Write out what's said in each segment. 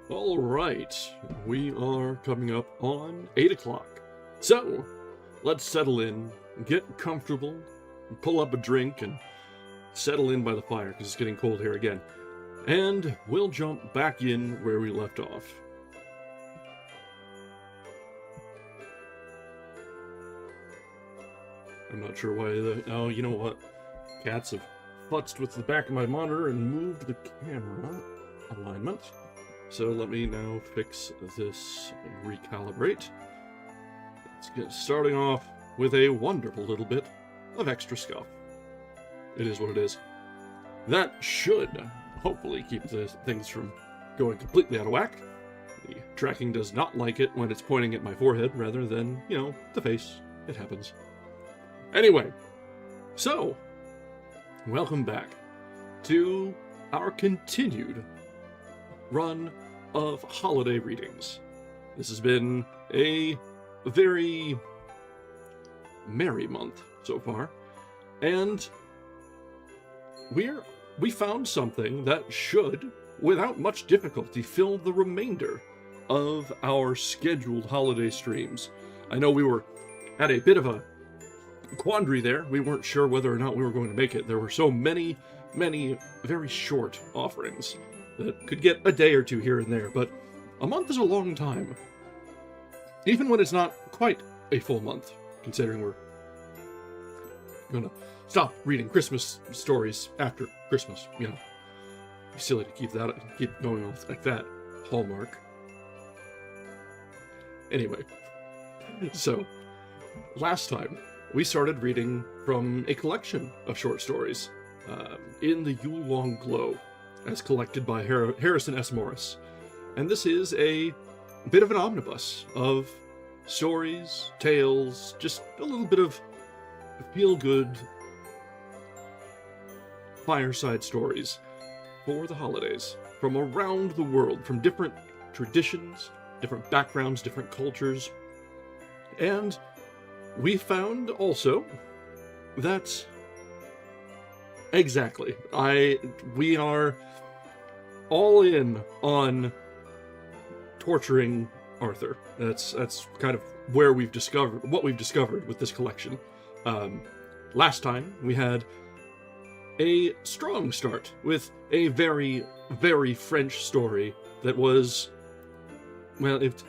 All right, we are coming up on 8 o'clock. So, let's settle in, get comfortable, pull up a drink, and settle in by the fire, because it's getting cold here again. And we'll jump back in where we left off. I'm not sure why oh, you know what? Cats have futzed with the back of my monitor and moved the camera alignment. So let me now fix this and recalibrate. Let's get starting off with a wonderful little bit of extra scuff. It is what it is. That should hopefully keep the things from going completely out of whack. The tracking does not like it when it's pointing at my forehead rather than, you know, the face. It happens. Anyway, so, welcome back to our continued run of holiday readings. This has been a very merry month so far, and we found something that should, without much difficulty, fill the remainder of our scheduled holiday streams. I know we were at a bit of a quandary there. We weren't sure whether or not we were going to make it. There were so many very short offerings that could get a day or two here and there, but a month is a long time. Even when it's not quite a full month, considering we're gonna stop reading Christmas stories after Christmas, you know. It's silly to keep going with like that. Hallmark. Anyway, so last time we started reading from a collection of short stories in the Yule Long Glow, as collected by Harrison S. Morris. And this is a bit of an omnibus of stories, tales, just a little bit of feel-good fireside stories for the holidays from around the world, from different traditions, different backgrounds, different cultures. And we found also that exactly, we are all in on torturing Arthur. That's kind of where what we've discovered with this collection. Last time we had a strong start with a very, very French story that was, well, if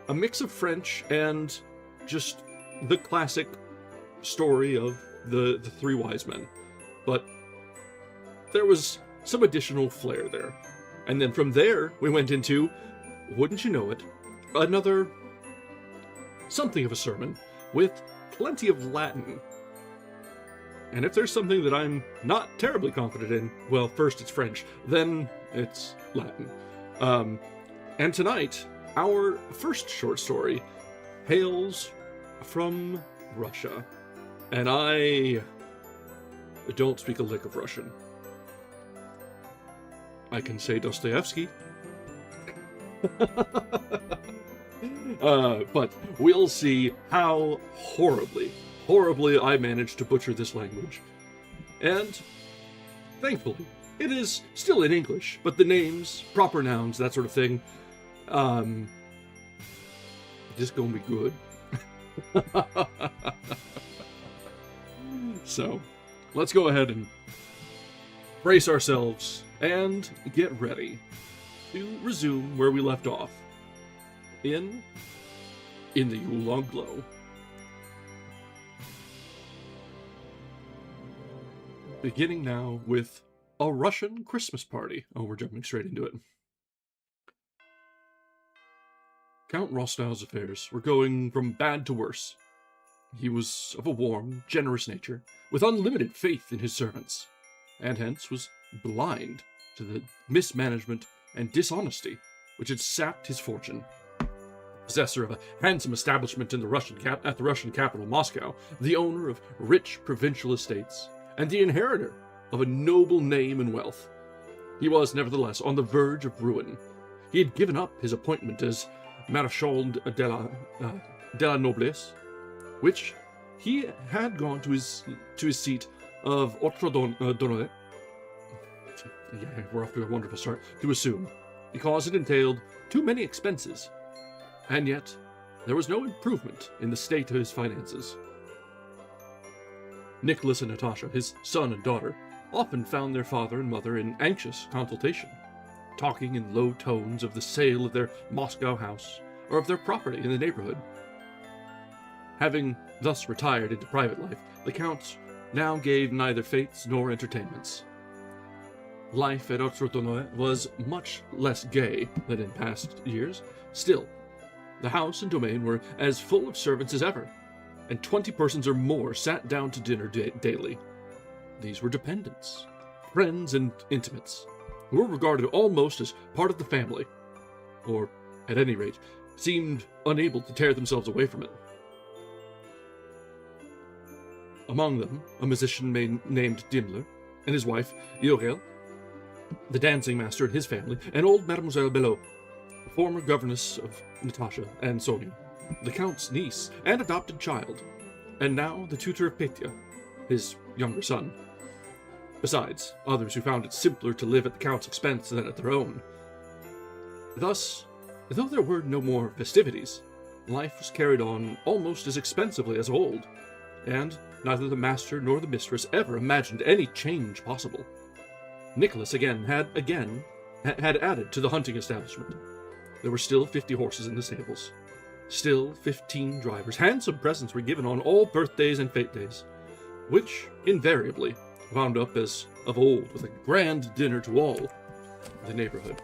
a mix of French and just the classic story of the three wise men. But there was some additional flair there. And then from there, we went into, wouldn't you know it, another something of a sermon with plenty of Latin. And if there's something that I'm not terribly confident in, well, first it's French, then it's Latin. And tonight, our first short story hails from Russia. And I don't speak a lick of Russian. I can say Dostoevsky. But we'll see how horribly I managed to butcher this language. And thankfully, it is still in English, but the names, proper nouns, that sort of thing, this gonna be good. So, let's go ahead and brace ourselves and get ready to resume where we left off in the Yule Long Glow. Beginning now with A Russian Christmas Party. Oh, we're jumping straight into it. Count Rostov's affairs were going from bad to worse. He was of a warm, generous nature, with unlimited faith in his servants, and hence was blind to the mismanagement and dishonesty which had sapped his fortune. Possessor of a handsome establishment in the Russian capital, Moscow, the owner of rich provincial estates, and the inheritor of a noble name and wealth, he was nevertheless on the verge of ruin. He had given up his appointment as Marechal de la Noblesse, which he had gone to his seat of Otrodonne. Yeah, we're off to a wonderful start, to assume. because it entailed too many expenses. And yet, there was no improvement in the state of his finances. Nicholas and Natasha, his son and daughter, often found their father and mother in anxious consultation, talking in low tones of the sale of their Moscow house or of their property in the neighborhood. Having thus retired into private life, the Count now gave neither fêtes nor entertainments. Life at Assorted was much less gay than in past years. Still, the house and domain were as full of servants as ever, and 20 persons or more sat down to dinner daily. These were dependents, friends, and intimates, who were regarded almost as part of the family, or, at any rate, seemed unable to tear themselves away from it. Among them, a musician named Dimmler, and his wife, Uriel, the dancing master and his family, and old Mademoiselle Belot, former governess of Natasha and Sonia, the Count's niece and adopted child, and now the tutor of Petya, his younger son. Besides, others who found it simpler to live at the Count's expense than at their own. Thus, though there were no more festivities, life was carried on almost as expensively as of old, and neither the master nor the mistress ever imagined any change possible. Nicholas had added to the hunting establishment. There were still 50 horses in the stables. Still 15 drivers. Handsome presents were given on all birthdays and fete days, which invariably wound up as of old with a grand dinner to all the neighborhood.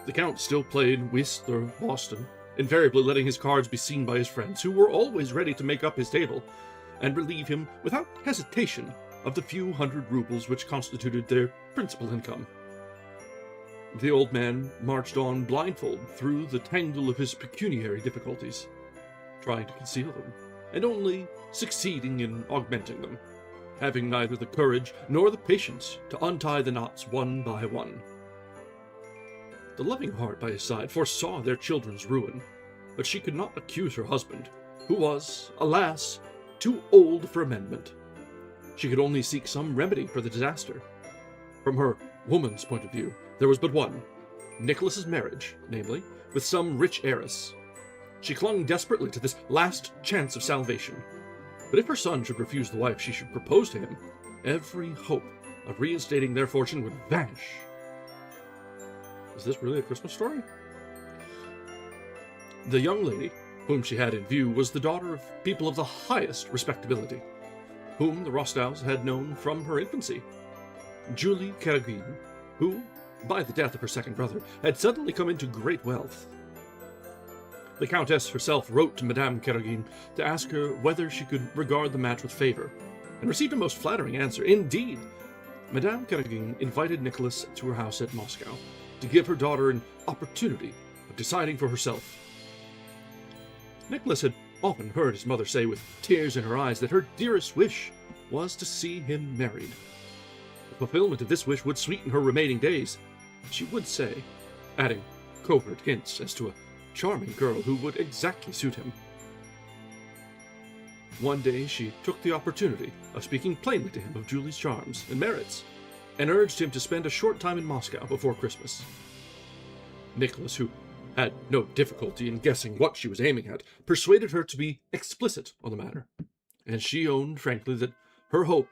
The Count still played whist or Boston, invariably letting his cards be seen by his friends, who were always ready to make up his table, and relieve him without hesitation of the few hundred rubles which constituted their principal income. The old man marched on blindfold through the tangle of his pecuniary difficulties, trying to conceal them, and only succeeding in augmenting them, having neither the courage nor the patience to untie the knots one by one. The loving heart by his side foresaw their children's ruin, but she could not accuse her husband, who was, alas, too old for amendment. She could only seek some remedy for the disaster. From her woman's point of view, there was but one, Nicholas's marriage, namely, with some rich heiress. She clung desperately to this last chance of salvation. But if her son should refuse the wife she should propose to him, every hope of reinstating their fortune would vanish. Is this really a Christmas story? The young lady whom she had in view was the daughter of people of the highest respectability, whom the Rostows had known from her infancy. Julie Karagin, who, by the death of her second brother, had suddenly come into great wealth. The Countess herself wrote to Madame Karagin to ask her whether she could regard the match with favor, and received a most flattering answer. Indeed, Madame Karagin invited Nicholas to her house at Moscow to give her daughter an opportunity of deciding for herself. Nicholas had often heard his mother say with tears in her eyes that her dearest wish was to see him married. The fulfillment of this wish would sweeten her remaining days, she would say, adding covert hints as to a charming girl who would exactly suit him. One day she took the opportunity of speaking plainly to him of Julie's charms and merits, and urged him to spend a short time in Moscow before Christmas. Nicholas, who had no difficulty in guessing what she was aiming at, persuaded her to be explicit on the matter, and she owned frankly that her hope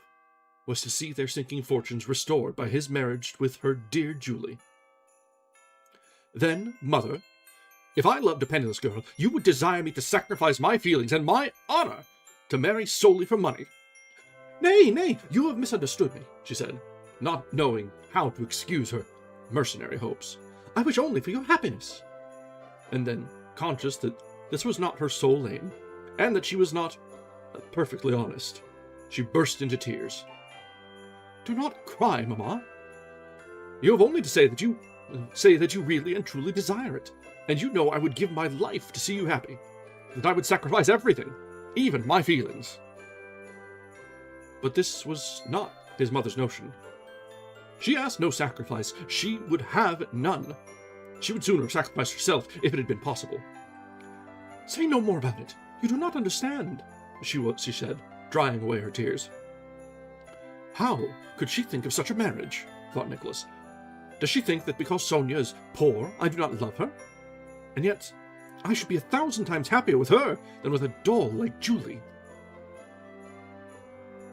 was to see their sinking fortunes restored by his marriage with her dear Julie. Then, mother, if I loved a penniless girl, you would desire me to sacrifice my feelings and my honor to marry solely for money. Nay, nay, you have misunderstood me, she said, not knowing how to excuse her mercenary hopes. I wish only for your happiness. And then, conscious that this was not her sole aim, and that she was not perfectly honest, she burst into tears. Do not cry, Mamma. You have only to say that you really and truly desire it, and you know I would give my life to see you happy, that I would sacrifice everything, even my feelings. But this was not his mother's notion. She asked no sacrifice. She would have none. She would sooner sacrifice herself if it had been possible. Say no more about it. You do not understand, she said, drying away her tears. How could she think of such a marriage? Thought Nicholas. Does she think that because Sonia is poor, I do not love her? And yet, I should be 1,000 times happier with her than with a doll like Julie.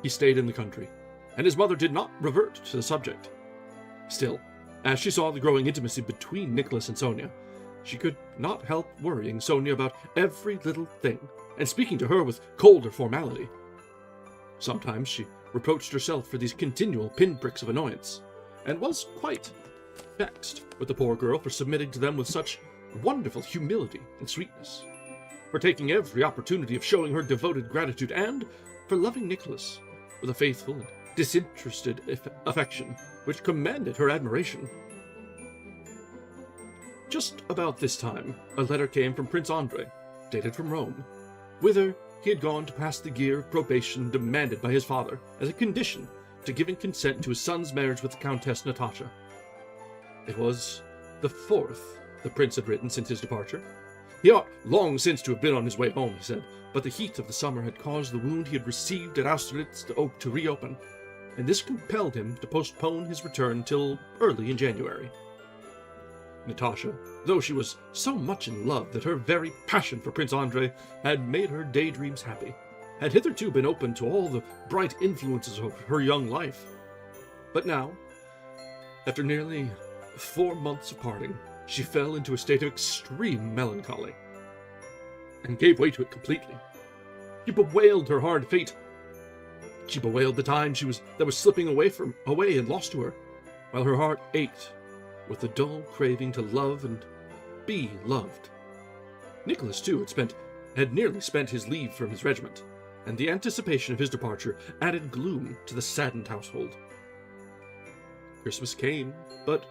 He stayed in the country, and his mother did not revert to the subject. Still, as she saw the growing intimacy between Nicholas and Sonia, she could not help worrying Sonia about every little thing, and speaking to her with colder formality. Sometimes she reproached herself for these continual pinpricks of annoyance, and was quite vexed with the poor girl for submitting to them with such wonderful humility and sweetness, for taking every opportunity of showing her devoted gratitude, and for loving Nicholas with a faithful and disinterested affection which commanded her admiration. Just about this time, a letter came from Prince Andrei, dated from Rome, whither he had gone to pass the year of probation demanded by his father as a condition to giving consent to his son's marriage with the Countess Natasha. It was the 4th the prince had written since his departure. He ought long since to have been on his way home, he said, but the heat of the summer had caused the wound he had received at Assorted to reopen, and this compelled him to postpone his return till early in January. Natasha, though she was so much in love that her very passion for Prince Andrei had made her daydreams happy, had hitherto been open to all the bright influences of her young life. But now, after nearly 4 months of parting, she fell into a state of extreme melancholy, and gave way to it completely. She bewailed her hard fate. She bewailed the time that was slipping away and lost to her, while her heart ached with the dull craving to love and be loved. Nicholas, too, had nearly spent his leave from his regiment, and the anticipation of his departure added gloom to the saddened household. Christmas came, but,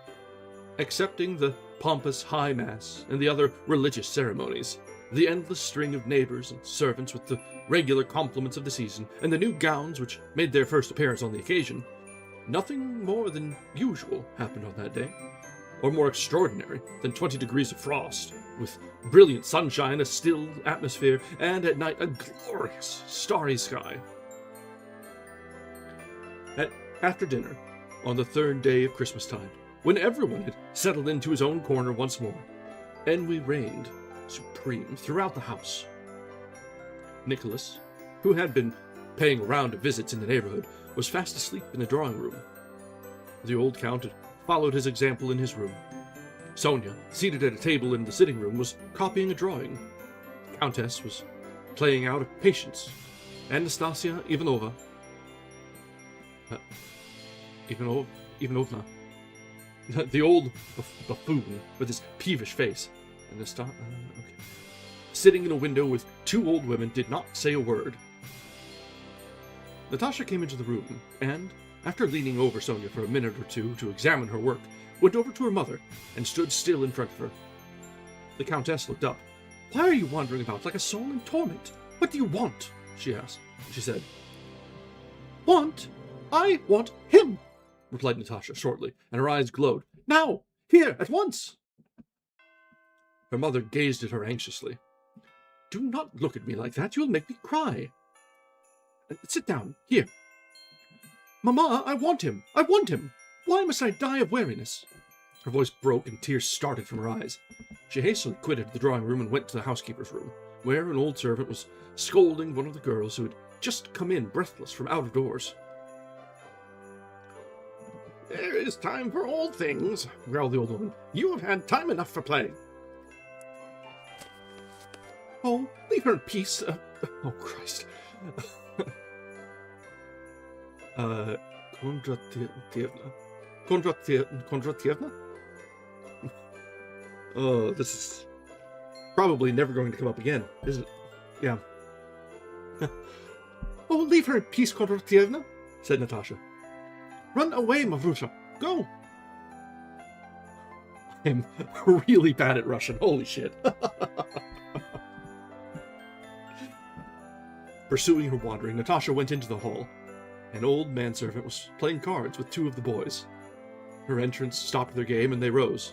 excepting the pompous high mass and the other religious ceremonies, the endless string of neighbors and servants with the regular compliments of the season, and the new gowns which made their first appearance on the occasion, nothing more than usual happened on that day, or more extraordinary than 20 degrees of frost, with brilliant sunshine, a still atmosphere, and at night a glorious starry sky. After dinner, on the 3rd day of Christmas-tide, when everyone had settled into his own corner once more, ennui reigned supreme throughout the house. Nicholas, who had been paying a round of visits in the neighborhood, was fast asleep in the drawing-room. The old count had followed his example in his room. Sonia, seated at a table in the sitting-room, was copying a drawing. The Countess was playing out of Patience, and Nastasia Ivanovna, the old buffoon with his peevish face, and sitting in a window with 2 old women, did not say a word. Natasha came into the room, and, after leaning over Sonia for a minute or two to examine her work, went over to her mother and stood still in front of her. The Countess looked up. "Why are you wandering about like a soul in torment? What do you want?" she asked. She said. "Want? I want him," replied Natasha shortly, and her eyes glowed. "Now! Here! At once!" Her mother gazed at her anxiously. "Do not look at me like that. You'll make me cry." "Sit down. Here." "Mamma, I want him. I want him. Why must I die of weariness?" Her voice broke and tears started from her eyes. She hastily quitted the drawing-room and went to the housekeeper's room, where an old servant was scolding one of the girls who had just come in breathless from out of doors. "There is time for all things," growled the old woman. "You have had time enough for play." "Oh, leave her in peace. Oh, Christ." Kondratievna? Oh, this is probably never going to come up again, is it? Yeah. "Oh, leave her in peace, Kondratievna," said Natasha. "Run away, Mavrusha. Go." I'm really bad at Russian. Holy shit. Pursuing her wandering, Natasha went into the hall. An old manservant was playing cards with 2 of the boys. Her entrance stopped their game, and they rose.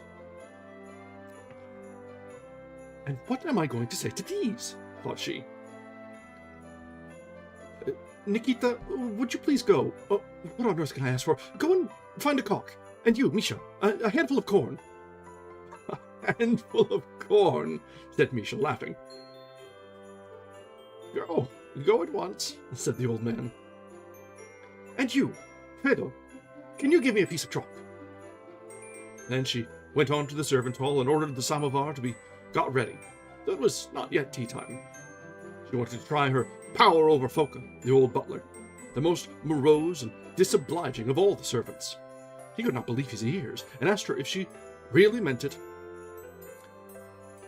"And what am I going to say to these?" thought she. "Nikita, would you please go? Oh, what on earth can I ask for? Go and find a cock. And you, Misha, a handful of corn. A handful of corn, said Misha, laughing. Go at once, said the old man. And you, Fedor, can you give me a piece of chalk? Then she went on to the servants' hall and ordered the samovar to be got ready, though it was not yet tea time. She wanted to try her power over Foka, the old butler, the most morose and disobliging of all the servants. He could not believe his ears, and asked her if she really meant it.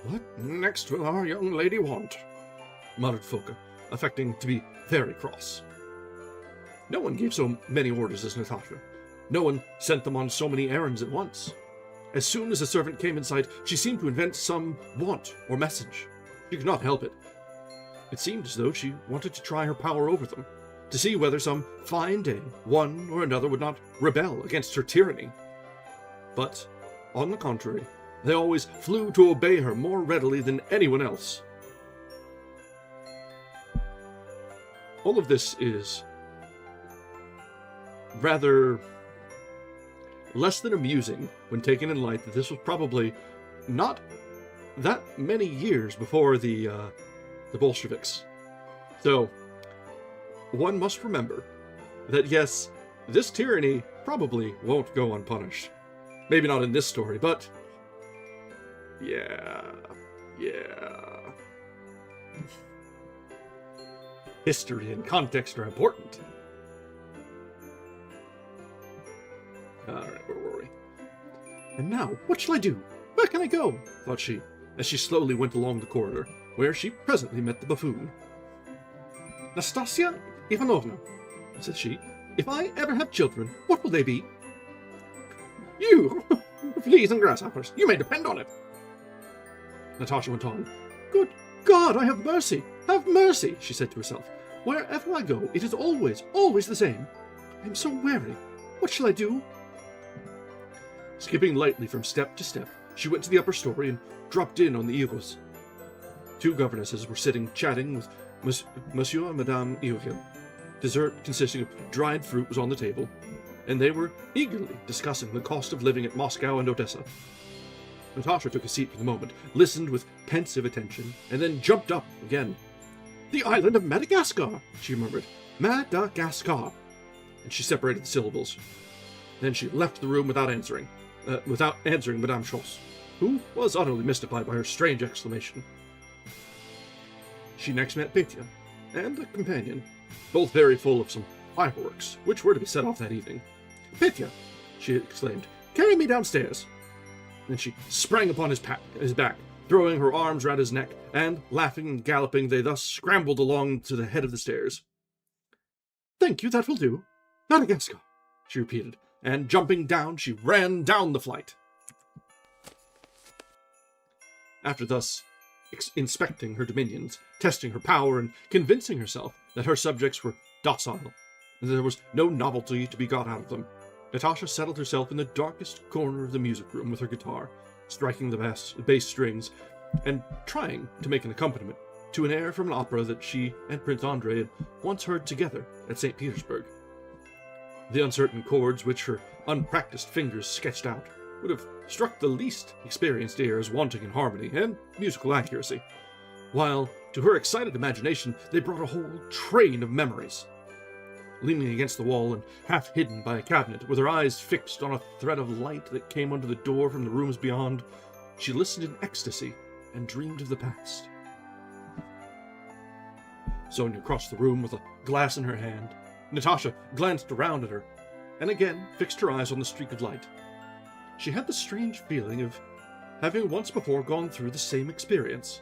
What next will our young lady want? Muttered Foka, affecting to be very cross. No one gave so many orders as Natasha. No one sent them on so many errands at once. As soon as a servant came in sight, she seemed to invent some want or message. She could not help it. It seemed as though she wanted to try her power over them, to see whether some fine day one or another would not rebel against her tyranny. But, on the contrary, they always flew to obey her more readily than anyone else. All of this is rather less than amusing when taken in light that this was probably not that many years before the Bolsheviks. So, one must remember that yes, this tyranny probably won't go unpunished. Maybe not in this story, but yeah. History and context are important. Alright, where were we? And now, what shall I do? Where can I go? Thought she, as she slowly went along the corridor, where she presently met the buffoon. Nastasia Ivanovna, said she, if I ever have children, what will they be? You! Fleas and grasshoppers, you may depend on it. Natasha went on. Good God, I have mercy! Have mercy, she said to herself. Wherever I go, it is always the same. I am so weary. What shall I do? Skipping lightly from step to step, she went to the upper story and dropped in on the Eagles. Two governesses were sitting chatting with Monsieur and Madame Iogil. Dessert consisting of dried fruit was on the table, and they were eagerly discussing the cost of living at Moscow and Odessa. Natasha took a seat for the moment, listened with pensive attention, and then jumped up again. The island of Madagascar, she murmured. Madagascar. And she separated the syllables. Then she left the room without answering Madame Schoss, who was utterly mystified by her strange exclamation. She next met Petya and a companion, both very full of some fireworks, which were to be set off that evening. Petya, she exclaimed, carry me downstairs. Then she sprang upon his back, throwing her arms round his neck, and, laughing and galloping, they thus scrambled along to the head of the stairs. Thank you, that will do. Madagascar, she repeated, and jumping down, she ran down the flight. After thus inspecting her dominions, testing her power, and convincing herself that her subjects were docile, and that there was no novelty to be got out of them, Natasha settled herself in the darkest corner of the music room with her guitar, striking the bass strings, and trying to make an accompaniment to an air from an opera that she and Prince Andrei had once heard together at St. Petersburg. The uncertain chords which her unpracticed fingers sketched out would have struck the least experienced ear as wanting in harmony and musical accuracy, while, to her excited imagination, they brought a whole train of memories. Leaning against the wall and half hidden by a cabinet, with her eyes fixed on a thread of light that came under the door from the rooms beyond, she listened in ecstasy and dreamed of the past. Sonia crossed the room with a glass in her hand. Natasha glanced around at her, and again fixed her eyes on the streak of light. She had the strange feeling of having once before gone through the same experience,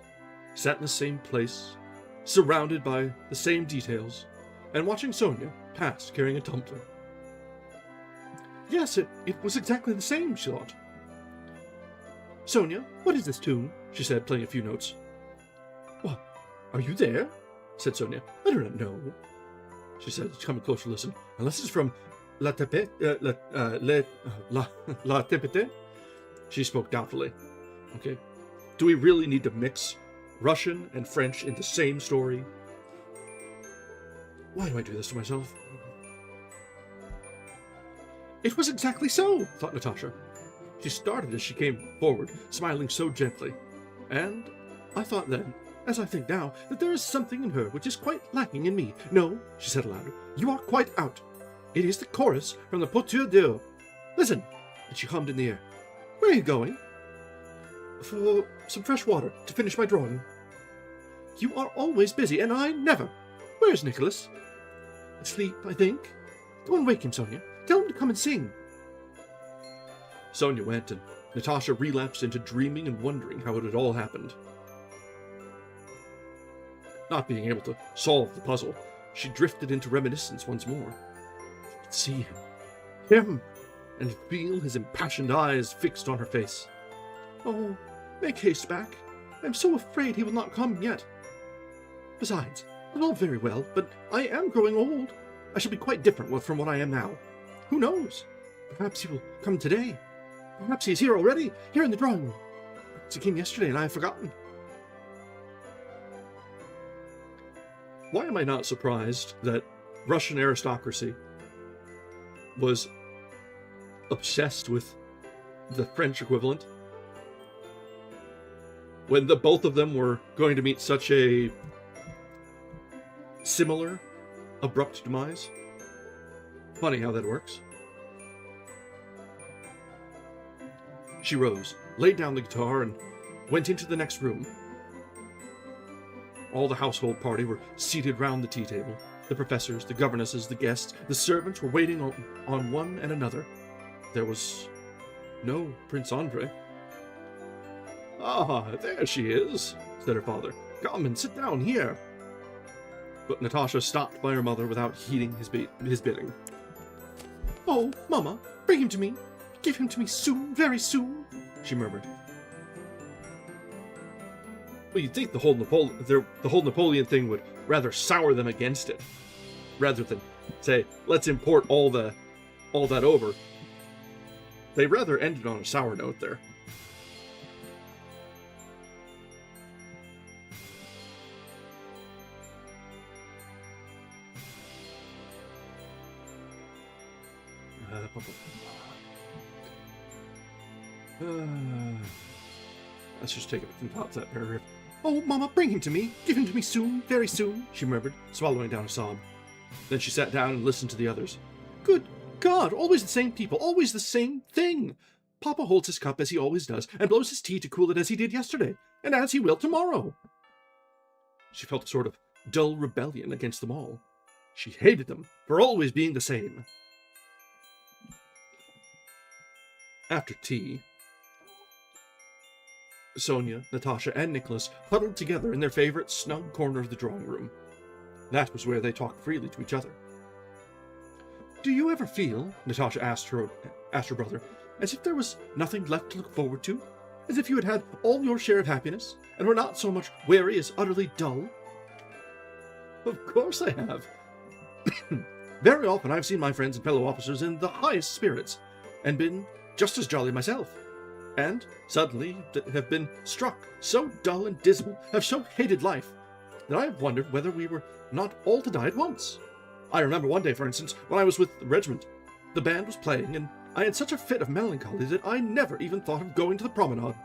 sat in the same place, surrounded by the same details, and watching Sonia pass carrying a tumbler. Yes, it was exactly the same, she thought. Sonia, what is this tune? She said, playing a few notes. What? Are you there? Said Sonia. I do not know. She said, coming closer to listen. Unless it's from La Tepete. She spoke doubtfully. Okay. Do we really need to mix Russian and French in the same story? Why do I do this to myself? It was exactly so, thought Natasha. She started as she came forward, smiling so gently. And I thought then, as I think now, that there is something in her which is quite lacking in me. No, she said aloud, you are quite out. It is the chorus from the Porteur d'Eau. Listen, and she hummed in the air. Where are you going? For some fresh water to finish my drawing. You are always busy, and I never. Where's Nicholas? Asleep, I think. Go and wake him, Sonia. Tell him to come and sing. Sonia went, and Natasha relapsed into dreaming and wondering how it had all happened. Not being able to solve the puzzle, she drifted into reminiscence once more. She could see him, and feel his impassioned eyes fixed on her face. Oh, make haste back. I'm so afraid he will not come yet. Besides, it's all very well, but I am growing old. I shall be quite different from what I am now. Who knows? Perhaps he will come today. Perhaps he is here already, here in the drawing room. Perhaps he came yesterday and I have forgotten. Why am I not surprised that Russian aristocracy was obsessed with the French equivalent when the both of them were going to meet such a similar, abrupt demise? Funny how that works. She rose, laid down the guitar, and went into the next room. All the household party were seated round the tea table. The professors, the governesses, the guests, the servants were waiting on one and another. There was no Prince Andrei. Ah, there she is, said her father. Come and sit down here. But Natasha stopped by her mother without heeding his bidding. Oh, Mama, bring him to me. Give him to me soon, very soon, she murmured. Well, you'd think the whole Napoleon thing would rather sour them against it, rather than say, let's import all that over. They rather ended on a sour note there. Let's just take it from the top of that paragraph. Oh, Mama, bring him to me. Give him to me soon, very soon, she murmured, swallowing down a sob. Then she sat down and listened to the others. Good God, always the same people, always the same thing. Papa holds his cup as he always does, and blows his tea to cool it as he did yesterday, and as he will tomorrow. She felt a sort of dull rebellion against them all. She hated them for always being the same. After tea, Sonia, Natasha, and Nicholas huddled together in their favorite snug corner of the drawing room. That was where they talked freely to each other. Do you ever feel, Natasha asked her brother, as if there was nothing left to look forward to? As if you had had all your share of happiness, and were not so much weary as utterly dull? Of course I have. Very often I've seen my friends and fellow officers in the highest spirits, and been just as jolly myself, and suddenly have been struck so dull and dismal, have so hated life, that I have wondered whether we were not all to die at once. I remember one day, for instance, when I was with the regiment. The band was playing, and I had such a fit of melancholy that I never even thought of going to the promenade.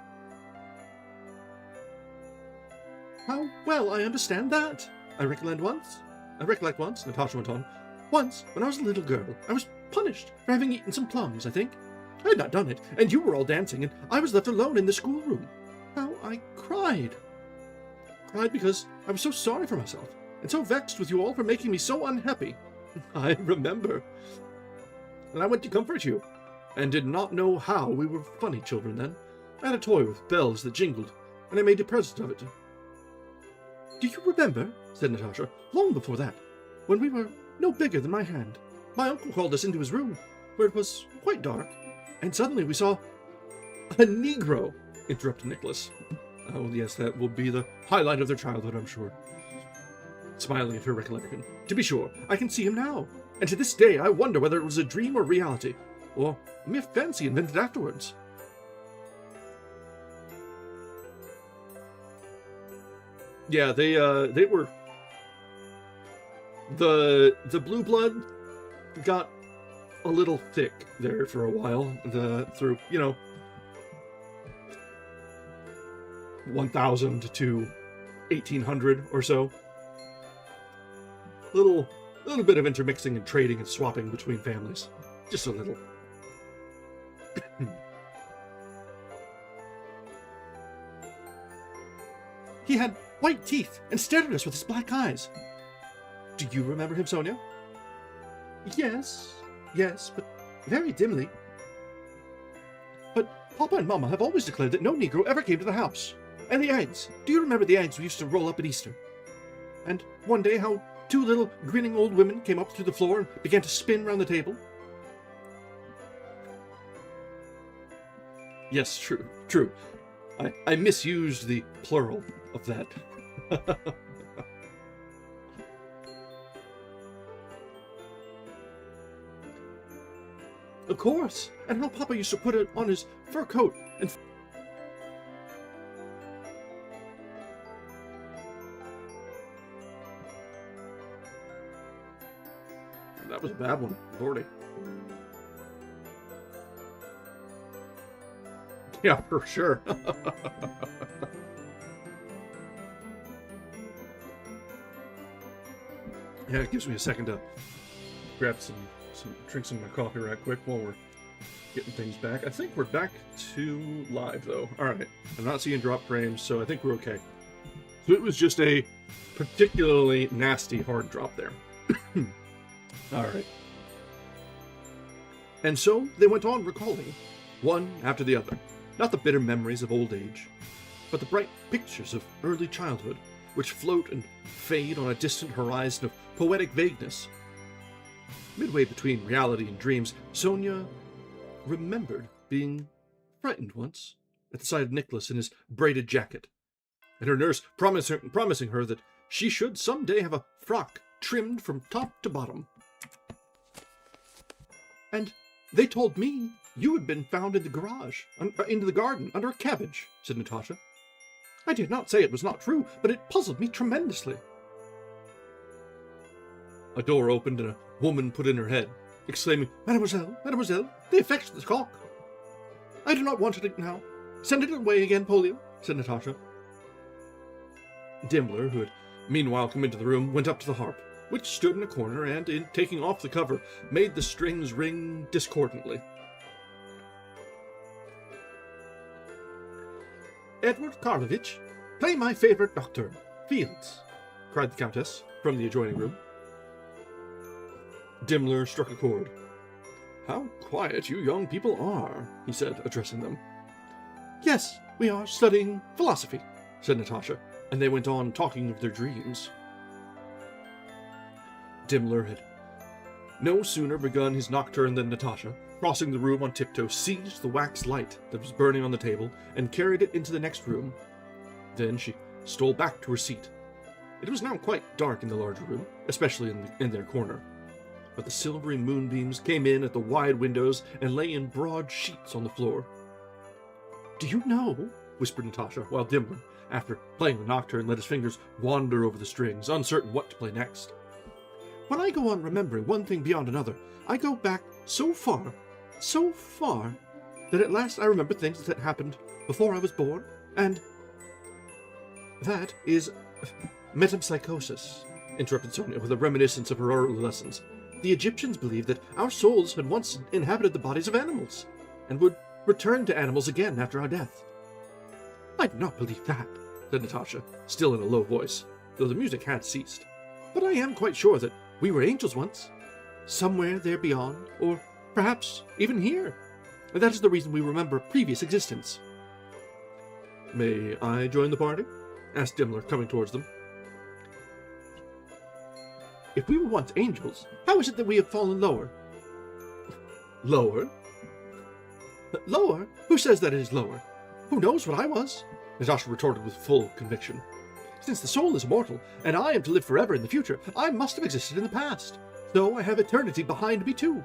How well I understand that! I recollect once, Natasha went on. Once, when I was a little girl, I was punished for having eaten some plums, I think. I had not done it, and you were all dancing, and I was left alone in the schoolroom. How I cried! Cried because I was so sorry for myself, and so vexed with you all for making me so unhappy. I remember. And I went to comfort you, and did not know how we were funny children then. I had a toy with bells that jingled, and I made a present of it. Do you remember, said Natasha, long before that, when we were no bigger than my hand, my uncle called us into his room, where it was quite dark, and suddenly we saw... A Negro, interrupted Nicholas. Oh, yes, that will be the highlight of their childhood, I'm sure. Smiling at her recollection. To be sure, I can see him now, and to this day I wonder whether it was a dream or reality, or a mere fancy invented afterwards. Yeah, they were... The blue blood got a little thick there for a while, through, 1000 to 1800 or so. Little bit of intermixing and trading and swapping between families. Just a little. He had white teeth and stared at us with his black eyes. Do you remember him, Sonia? Yes, but very dimly. But Papa and Mama have always declared that no Negro ever came to the house. And the eggs. Do you remember the eggs we used to roll up at Easter? And one day how 2 little grinning old women came up through the floor and began to spin round the table? Yes, true. I misused the plural of that. Of course, and how Papa used to put it on his fur coat and... That was a bad one, Lordy. Yeah, for sure. Yeah, it gives me a second to grab drink some of my coffee right quick while we're getting things back. I think we're back to live, though. All right. I'm not seeing drop frames, so I think we're okay. So it was just a particularly nasty hard drop there. All right. And so they went on recalling, one after the other, not the bitter memories of old age, but the bright pictures of early childhood, which float and fade on a distant horizon of poetic vagueness. Midway between reality and dreams, Sonia remembered being frightened once at the sight of Nicholas in his braided jacket, and her nurse promising her that she should someday have a frock trimmed from top to bottom. And they told me you had been found in the garage, into the garden, under a cabbage, said Natasha. I did not say it was not true, but it puzzled me tremendously. A door opened and a woman put in her head, exclaiming, Mademoiselle, the affectionate cock. I do not want it now. Send it away again, Polio, said Natasha. Dimmler, who had meanwhile come into the room, went up to the harp, which stood in a corner and, in taking off the cover, made the strings ring discordantly. Edward Karlovich, play my favorite nocturne, Fields, cried the Countess from the adjoining room. Dimmler struck a chord. How quiet you young people are, he said, addressing them. Yes, we are studying philosophy, said Natasha, and they went on talking of their dreams. Dimmler had no sooner begun his nocturne than Natasha, crossing the room on tiptoe, seized the wax light that was burning on the table and carried it into the next room. Then she stole back to her seat. It was now quite dark in the larger room, especially in their corner, but the silvery moonbeams came in at the wide windows and lay in broad sheets on the floor. Do you know, whispered Natasha, while Dimmler, after playing the nocturne, let his fingers wander over the strings, uncertain what to play next. When I go on remembering one thing beyond another, I go back so far, that at last I remember things that happened before I was born, and that is metempsychosis, interrupted Sonia with a reminiscence of her early lessons. The Egyptians believed that our souls had once inhabited the bodies of animals, and would return to animals again after our death. I do not believe that, said Natasha, still in a low voice, though the music had ceased. But I am quite sure that we were angels once, somewhere there beyond, or perhaps even here. And that is the reason we remember previous existence. May I join the party? Asked Dimmler, coming towards them. If we were once angels, how is it that we have fallen lower? Lower? Lower? Who says that it is lower? Who knows what I was? Natasha retorted with full conviction. Since the soul is immortal, and I am to live forever in the future, I must have existed in the past. So I have eternity behind me too.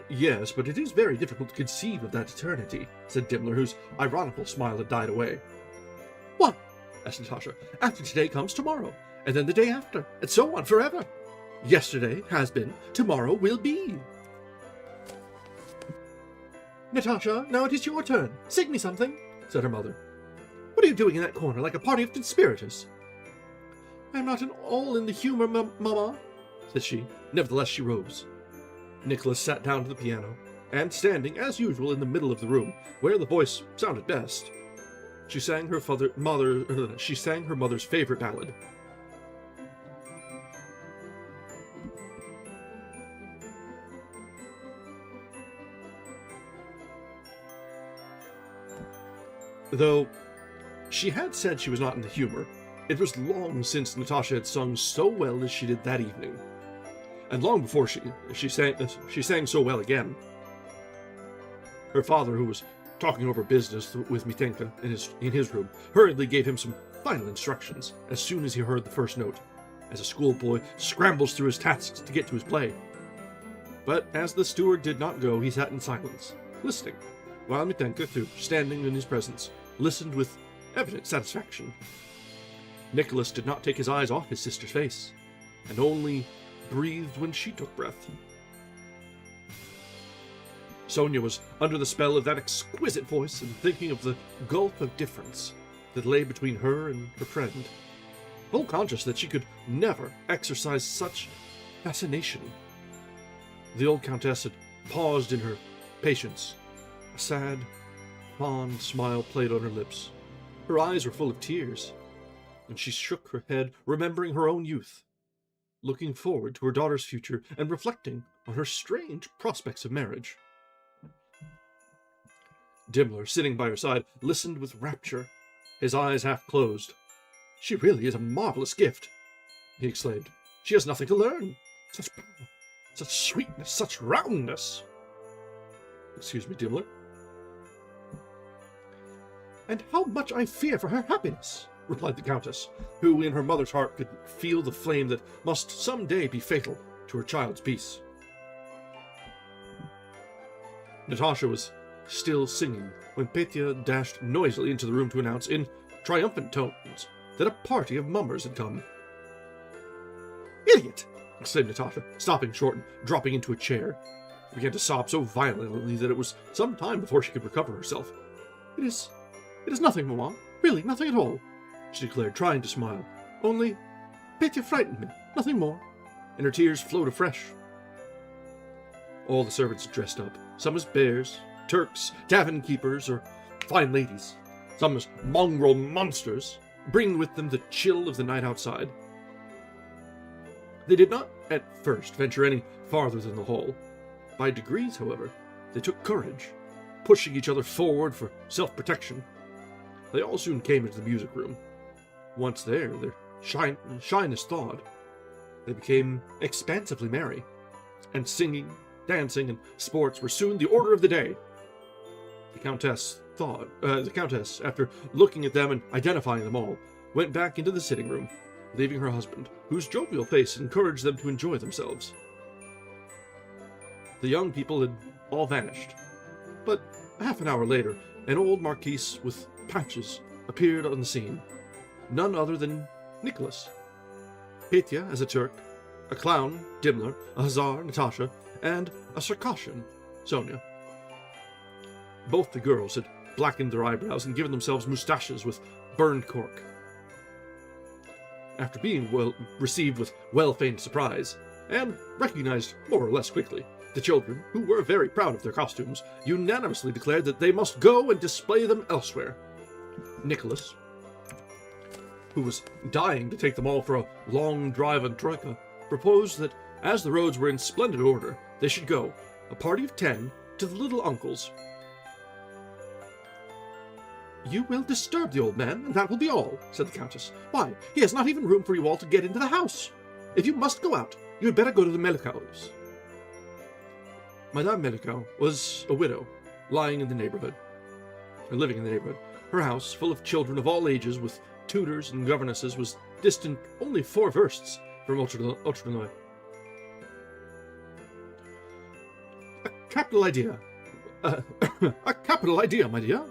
Yes, but it is very difficult to conceive of that eternity, said Dimmler, whose ironical smile had died away. What? Asked Natasha. After today comes tomorrow, and then the day after, and so on forever. Yesterday has been, tomorrow will be. Natasha, now it is your turn. Sing me something, said her mother. What are you doing in that corner like a party of conspirators? I am not at all in the humor, Mamma, said she. Nevertheless, she rose. Nicholas sat down to the piano, and standing, as usual, in the middle of the room, where the voice sounded best, she sang her mother's favorite ballad. Though she had said she was not in the humor, it was long since Natasha had sung so well as she did that evening, and long before she sang so well again. Her father, who was talking over business with Mitenka in his room, hurriedly gave him some final instructions as soon as he heard the first note, as a schoolboy scrambles through his tasks to get to his play. But as the steward did not go, he sat in silence, listening, while Mitenka, too, standing in his presence, listened with evident satisfaction. Nicholas did not take his eyes off his sister's face, and only breathed when she took breath. Sonia was under the spell of that exquisite voice and thinking of the gulf of difference that lay between her and her friend, full conscious that she could never exercise such fascination. The old countess had paused in her patience. A sad, fond smile played on her lips. Her eyes were full of tears, and she shook her head, remembering her own youth, looking forward to her daughter's future and reflecting on her strange prospects of marriage. Dimmler, sitting by her side, listened with rapture, his eyes half closed. She really is a marvelous gift, he exclaimed. She has nothing to learn. Such power, such sweetness, such roundness. Excuse me, Dimmler. And how much I fear for her happiness, replied the Countess, who in her mother's heart could feel the flame that must some day be fatal to her child's peace. Natasha was still singing when Petya dashed noisily into the room to announce, in triumphant tones, that a party of mummers had come. Idiot! Exclaimed Natasha, stopping short and dropping into a chair. She began to sob so violently that it was some time before she could recover herself. It is nothing, Mamma. Really, nothing at all, she declared, trying to smile. Only Petya frightened me, nothing more. And her tears flowed afresh. All the servants dressed up, some as bears, Turks, tavern keepers, or fine ladies, some as mongrel monsters, bringing with them the chill of the night outside. They did not at first venture any farther than the hall. By degrees, however, they took courage, pushing each other forward for self-protection. They all soon came into the music room. Once there, their shyness thawed. They became expansively merry, and singing, dancing, and sports were soon the order of the day. The Countess, after looking at them and identifying them all, went back into the sitting room, leaving her husband, whose jovial face encouraged them to enjoy themselves. The young people had all vanished, but half an hour later, an old marquise with patches appeared on the scene, none other than Nicholas. Petya as a Turk, a clown, Dimmler, a hussar, Natasha, and a Circassian, Sonia. Both the girls had blackened their eyebrows and given themselves moustaches with burned cork. After being received with well-feigned surprise, and recognized more or less quickly, the children, who were very proud of their costumes, unanimously declared that they must go and display them elsewhere. Nicholas, who was dying to take them all for a long drive on Troika, proposed that, as the roads were in splendid order, they should go, a party of 10, to the little uncle's. You will disturb the old man, and that will be all, said the Countess. Why, he has not even room for you all to get into the house. If you must go out, you had better go to the Melikows. Madame Melikau was a widow, living in the neighborhood. Her house, full of children of all ages, with tutors and governesses, was distant only 4 versts from Otrinoy. A capital idea. A capital idea, my dear,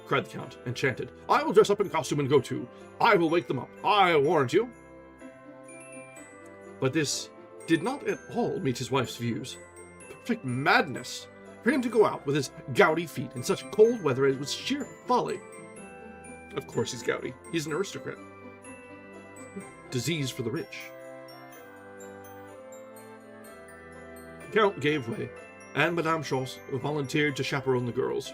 cried the Count, enchanted. I will dress up in costume and go too. I will wake them up, I warrant you. But this did not at all meet his wife's views. Perfect madness for him to go out with his gouty feet in such cold weather. It was sheer folly. Of course he's gouty. He's an aristocrat. Disease for the rich. The Count gave way, and Madame Schoss volunteered to chaperone the girls.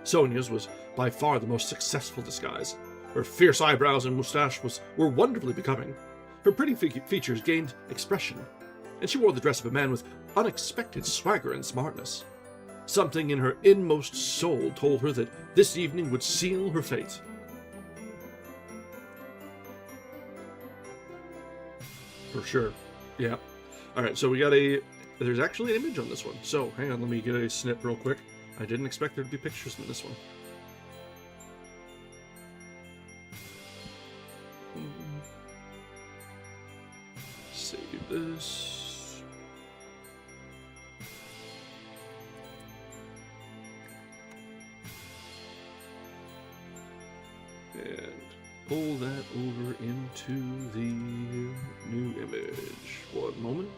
Sonia's was by far the most successful disguise. Her fierce eyebrows and moustache were wonderfully becoming. Her pretty features gained expression, and she wore the dress of a man with unexpected swagger and smartness. Something in her inmost soul told her that this evening would seal her fate. For sure. Yeah. Alright, so we got there's actually an image on this one. So, hang on, let me get a snip real quick. I didn't expect there to be pictures in this one. Save this. And pull that over into the new image. 1 moment.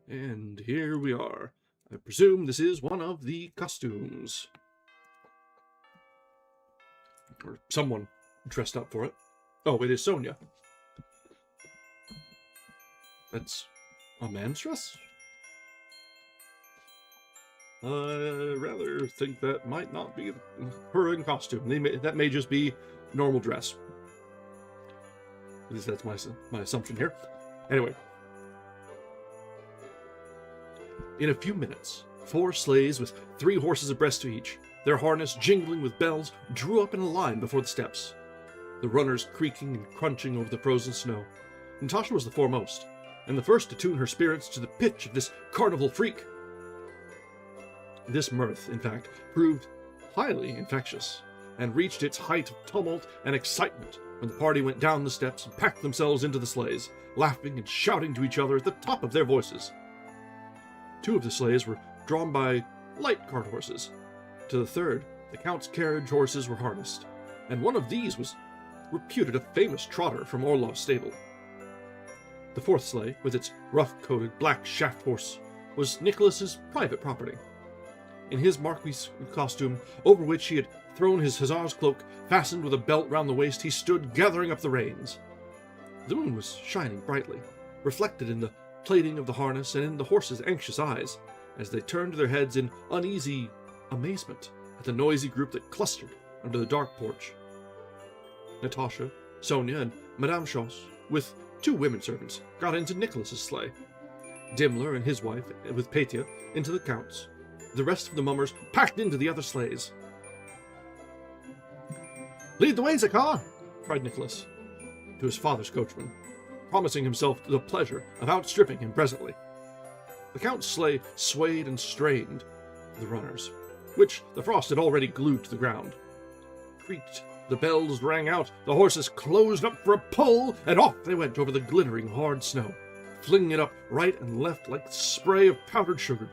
And here we are. I presume this is one of the costumes. Or someone dressed up for it. Oh, it is Sonia. That's a man's dress? I rather think that might not be her in costume. That may just be normal dress. At least that's my assumption here. Anyway. In a few minutes, 4 sleighs with 3 horses abreast to each, their harness jingling with bells, drew up in a line before the steps, the runners creaking and crunching over the frozen snow. Natasha was the foremost, and the first to tune her spirits to the pitch of this carnival freak. This mirth, in fact, proved highly infectious, and reached its height of tumult and excitement when the party went down the steps and packed themselves into the sleighs, laughing and shouting to each other at the top of their voices. 2 of the sleighs were drawn by light cart horses. To the third, the Count's carriage horses were harnessed, and one of these was reputed a famous trotter from Orlov's stable. The 4th sleigh, with its rough-coated black shaft horse, was Nicholas's private property. In his marquis costume, over which he had thrown his hussar's cloak, fastened with a belt round the waist, he stood gathering up the reins. The moon was shining brightly, reflected in the plating of the harness and in the horses' anxious eyes, as they turned their heads in uneasy amazement at the noisy group that clustered under the dark porch. Natasha, Sonia, and Madame Schoss, with 2 women servants, got into Nicholas's sleigh. Dimmler and his wife, with Petya, into the Count's. The rest of the mummers packed into the other sleighs. "Lead the way, Zakhar!" cried Nicholas to his father's coachman, promising himself the pleasure of outstripping him presently. The Count's sleigh swayed and strained the runners, which the frost had already glued to the ground. Creaked, the bells rang out, the horses closed up for a pull, and off they went over the glittering hard snow, flinging it up right and left like spray of powdered sugar.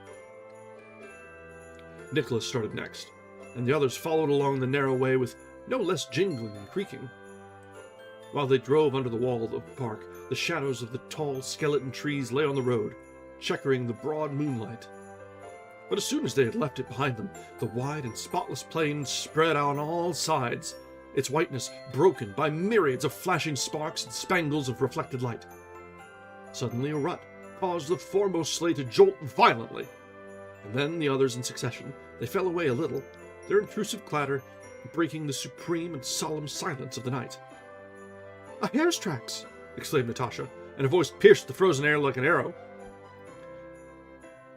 Nicholas started next, and the others followed along the narrow way with no less jingling and creaking. While they drove under the wall of the park, the shadows of the tall skeleton trees lay on the road, checkering the broad moonlight. But as soon as they had left it behind them, the wide and spotless plain spread out on all sides, its whiteness broken by myriads of flashing sparks and spangles of reflected light. Suddenly a rut caused the foremost sleigh to jolt violently, and then the others in succession. They fell away a little, their intrusive clatter breaking the supreme and solemn silence of the night. "A hare's tracks!" exclaimed Natasha, and her voice pierced the frozen air like an arrow.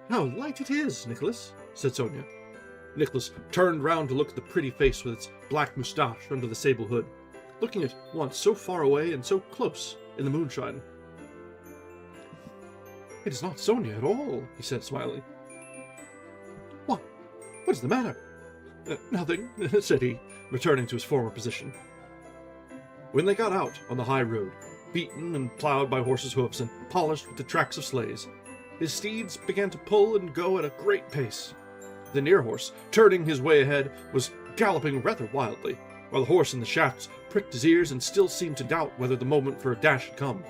"How light it is, Nicholas," said Sonia. Nicholas turned round to look at the pretty face with its black moustache under the sable hood, looking at once so far away and so close in the moonshine. "It is not Sonia at all," he said, smiling. What is the matter?" "Nothing," said he, returning to his former position. When they got out on the high road, beaten and ploughed by horses' hoofs and polished with the tracks of sleighs, his steeds began to pull and go at a great pace. The near horse, turning his way ahead, was galloping rather wildly, while the horse in the shafts pricked his ears and still seemed to doubt whether the moment for a dash had come.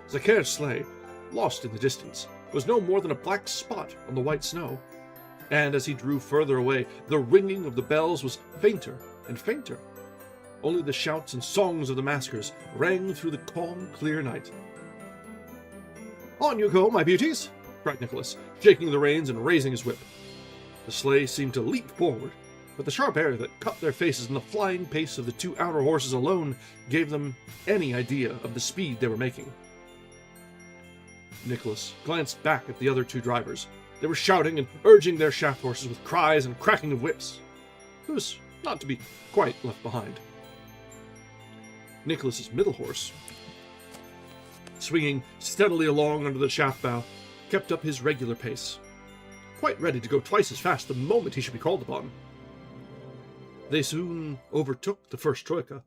Zacchaeus' sleigh, lost in the distance, was no more than a black spot on the white snow, and as he drew further away, the ringing of the bells was fainter and fainter. Only the shouts and songs of the maskers rang through the calm, clear night. "On you go, my beauties!" cried Nicholas, shaking the reins and raising his whip. The sleigh seemed to leap forward, but the sharp air that cut their faces and the flying pace of the two outer horses alone gave them any idea of the speed they were making. Nicholas glanced back at the other two drivers. They were shouting and urging their shaft horses with cries and cracking of whips. It was not to be quite left behind. Nicholas's middle horse, swinging steadily along under the shaft bow, kept up his regular pace, quite ready to go twice as fast the moment he should be called upon. They soon overtook the first troika,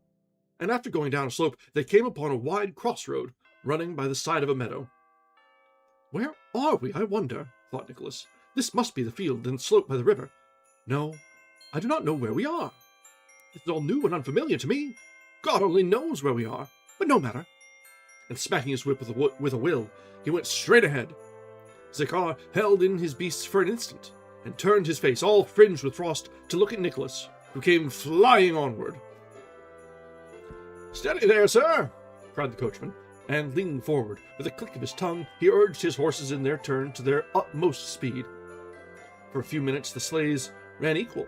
and after going down a slope, they came upon a wide crossroad running by the side of a meadow. "Where are we, I wonder?" thought Nicholas. "This must be the field and slope by the river. No, I do not know where we are. This is all new and unfamiliar to me. God only knows where we are, but no matter." And smacking his whip with a will, he went straight ahead. Zakhar held in his beasts for an instant, and turned his face, all fringed with frost, to look at Nicholas, who came flying onward. "Steady there, sir!" cried the coachman, and leaning forward, with a click of his tongue, he urged his horses in their turn to their utmost speed. For a few minutes the sleighs ran equal.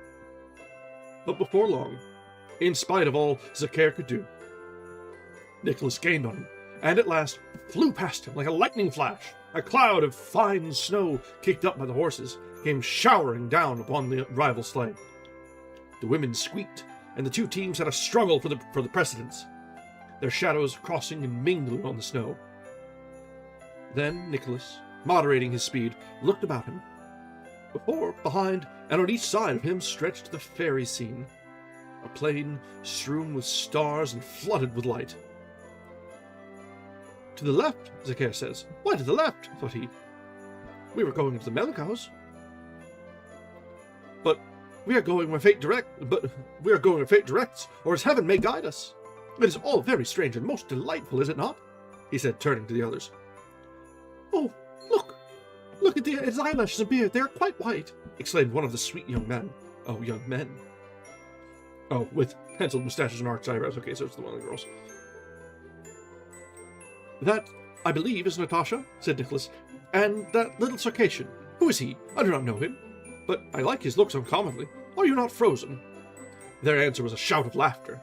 But before long, in spite of all Zacchaeus could do, Nicholas gained on him, and at last flew past him like a lightning flash. A cloud of fine snow, kicked up by the horses, came showering down upon the rival sleigh. The women squeaked, and the two teams had a struggle for the precedence, their shadows crossing and mingling on the snow. Then Nicholas, moderating his speed, looked about him. Before, behind, and on each side of him stretched the fairy scene, a plain strewn with stars and flooded with light. "To the left," Zacchaeus says. "Why to the left?" thought he. "We were going into the Melicos. But we are going where fate directs, or as heaven may guide us. It is all very strange and most delightful, is it not?" he said, turning to the others. "Oh, look at his eyelashes and beard, they are quite white," exclaimed one of the sweet young men. Oh, young men. Oh, with penciled mustaches and arched eyebrows. Okay, so it's the one of the girls. "That, I believe, is Natasha," said Nicholas. "And that little Circassian. Who is he? I do not know him, but I like his looks uncommonly. Are you not frozen?" Their answer was a shout of laughter.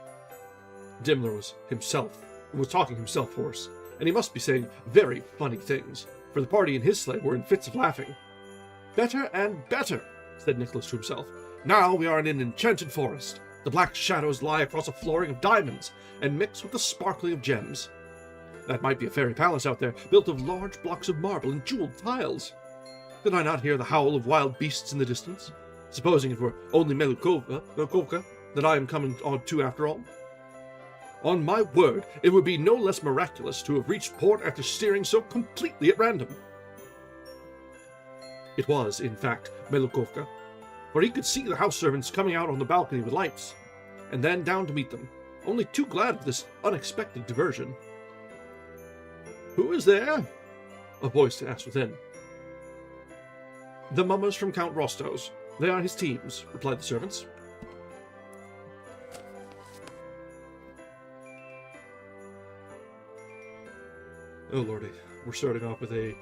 Dimmler was talking himself hoarse, and he must be saying very funny things, for the party in his sleigh were in fits of laughing. "Better and better," said Nicholas to himself. "Now we are in an enchanted forest. The black shadows lie across a flooring of diamonds, and mix with the sparkling of gems. That might be a fairy palace out there, built of large blocks of marble and jeweled tiles. Did I not hear the howl of wild beasts in the distance, supposing it were only Melukovka that I am coming on to after all? On my word, it would be no less miraculous to have reached port after steering so completely at random." It was, in fact, Melukovka, for he could see the house servants coming out on the balcony with lights, and then down to meet them, only too glad of this unexpected diversion. "Who is there?" a voice asked within. "The mummers from Count Rostov's. They are his teams," replied the servants. Oh lordy, we're starting off with a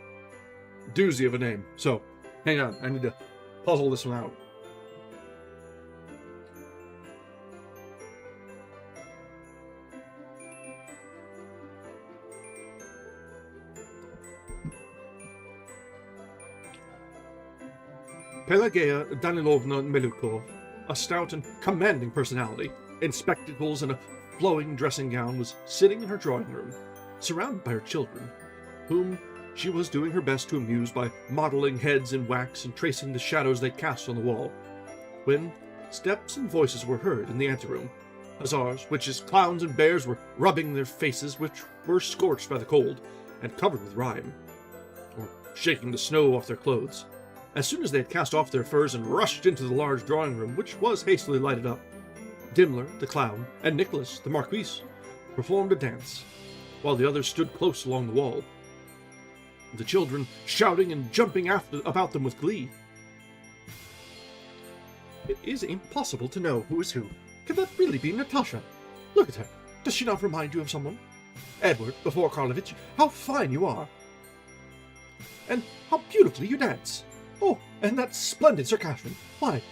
doozy of a name. So, hang on, I need to puzzle this one out. Pelageya Danilovna Melukov, a stout and commanding personality, in spectacles and a flowing dressing gown, was sitting in her drawing room, surrounded by her children, whom she was doing her best to amuse by modeling heads in wax and tracing the shadows they cast on the wall, when steps and voices were heard in the anteroom. Hussars, witches, clowns, and bears were rubbing their faces, which were scorched by the cold and covered with rime, or shaking the snow off their clothes. As soon as they had cast off their furs and rushed into the large drawing room, which was hastily lighted up, Dimmler, the clown, and Nicholas, the marquise, performed a dance, while the others stood close along the wall, the children shouting and jumping about them with glee. It is impossible to know who is who. Can that really be Natasha? Look at her. Does she not remind you of someone? Edward, before Karlovich, how fine you are! And how beautifully you dance! Oh, and that splendid Sir Catherine! Why,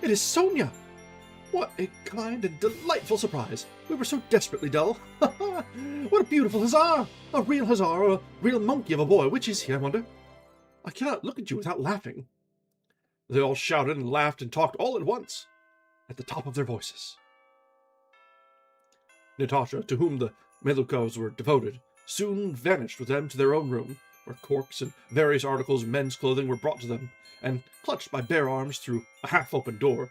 it is Sonia! What a kind and delightful surprise! We were so desperately dull! What a beautiful hussar! A real hussar or a real monkey of a boy? Which is he, I wonder? I cannot look at you without laughing. They all shouted and laughed and talked all at once, at the top of their voices. Natasha, to whom the Melukovs were devoted, soon vanished with them to their own room, where corks and various articles of men's clothing were brought to them, and clutched by bare arms through a half-open door.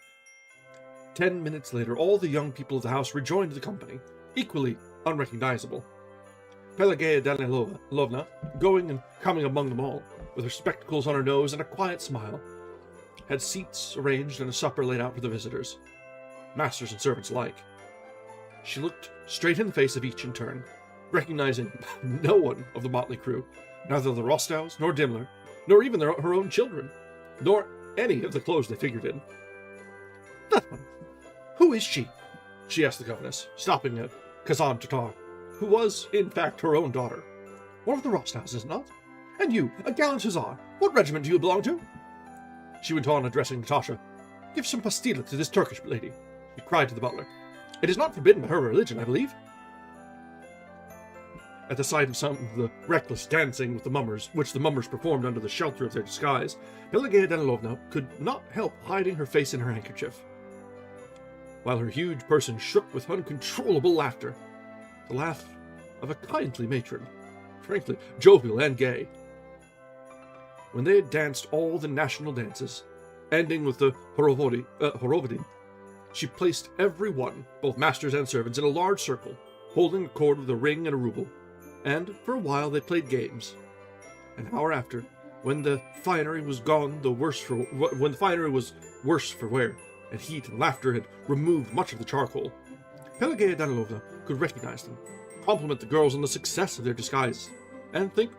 10 minutes later, all the young people of the house rejoined the company, equally unrecognizable. Pelageya Danilovna, going and coming among them all, with her spectacles on her nose and a quiet smile, had seats arranged and a supper laid out for the visitors, masters and servants alike. She looked straight in the face of each in turn, recognizing no one of the motley crew, neither the Rostows, nor Dimmler, nor even her own children, nor any of the clothes they figured in. That one. Who is she? She asked the governess, stopping at Kazan Tatar, who was, in fact, her own daughter. One of the Rostows, is it not? And you, a gallant hussar, what regiment do you belong to? She went on, addressing Natasha. Give some pastilla to this Turkish lady, she cried to the butler. It is not forbidden by her religion, I believe. At the sight of some of the reckless dancing with the mummers, which the mummers performed under the shelter of their disguise, Pelageya Danilovna could not help hiding her face in her handkerchief, while her huge person shook with uncontrollable laughter, the laugh of a kindly matron, frankly jovial and gay. When they had danced all the national dances, ending with the horovody, she placed every one, both masters and servants, in a large circle, holding a cord with a ring and a ruble, and for a while they played games. An hour after, when the finery was gone, when the finery was worse for wear, and heat and laughter had removed much of the charcoal, Pelageya Danilovna could recognize them, compliment the girls on the success of their disguises, and thank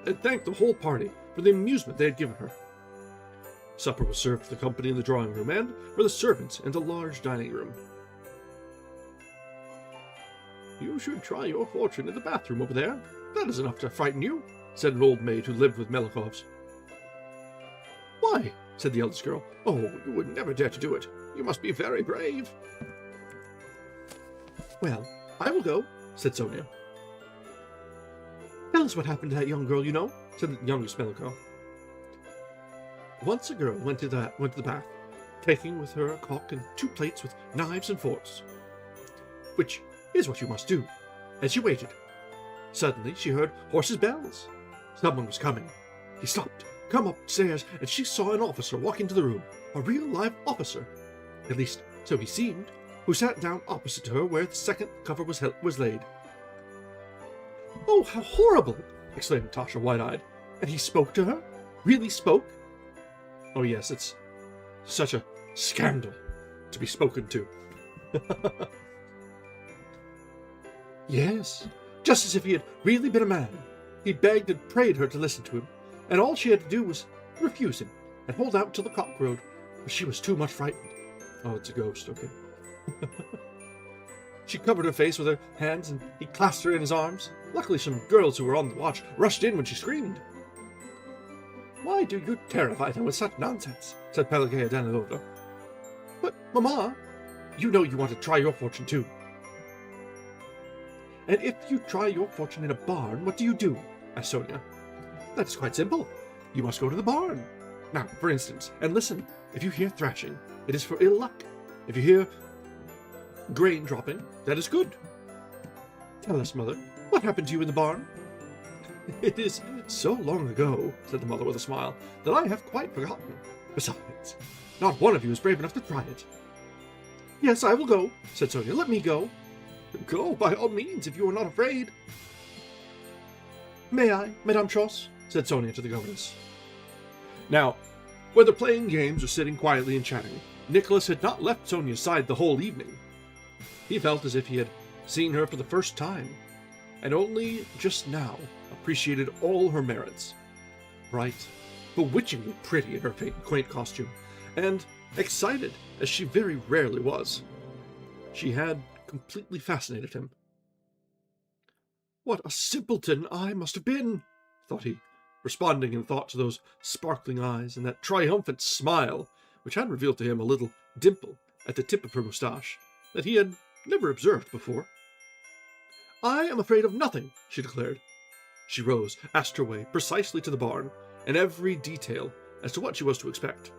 the whole party for the amusement they had given her. Supper was served for the company in the drawing room, and for the servants in the large dining room. You should try your fortune in the bathroom over there. That is enough to frighten you, said an old maid who lived with Melikovs. Why, said the eldest girl. Oh, you would never dare to do it. You must be very brave. Well, I will go, said Sonia. Tell us what happened to that young girl you know, said the youngest Melikov. Once a girl went to the bath, taking with her a cock and 2 plates with knives and forks. Which is what you must do. As she waited, suddenly she heard horses' bells. Someone was coming. He stopped, come upstairs, and she saw an officer walk into the room, a real live officer, at least so he seemed, who sat down opposite to her where the second cover was laid. Oh, how horrible! Exclaimed Natasha, wide-eyed. And he spoke to her? Really spoke? Oh yes, it's such a scandal to be spoken to. Yes, just as if he had really been a man. He begged and prayed her to listen to him, and all she had to do was refuse him and hold out till the cock crowed, but she was too much frightened. Oh, it's a ghost, okay. She covered her face with her hands, and he clasped her in his arms. Luckily, some girls who were on the watch rushed in when she screamed. Why do you terrify them with such nonsense? Said Pelageya Danilovna. But, Mamma, you know you want to try your fortune too. And if you try your fortune in a barn, what do? Asked Sonia. That is quite simple. You must go to the barn. Now, for instance, and listen, if you hear thrashing, it is for ill luck. If you hear grain dropping, that is good. Tell us, Mother, what happened to you in the barn? It is so long ago, said the mother with a smile, that I have quite forgotten. Besides, not one of you is brave enough to try it. Yes, I will go, said Sonia. Let me go. Go, by all means, if you are not afraid. May I, Madame Schoss? Said Sonia to the governess. Now, whether playing games or sitting quietly and chatting, Nicholas had not left Sonia's side the whole evening. He felt as if he had seen her for the first time, and only just now appreciated all her merits. Bright, bewitchingly pretty in her quaint costume, and excited as she very rarely was. She had completely fascinated him. "What a simpleton I must have been," thought he, responding in thought to those sparkling eyes and that triumphant smile which had revealed to him a little dimple at the tip of her moustache that he had never observed before. "I am afraid of nothing," she declared. She rose, asked her way precisely to the barn, and every detail as to what she was to expect.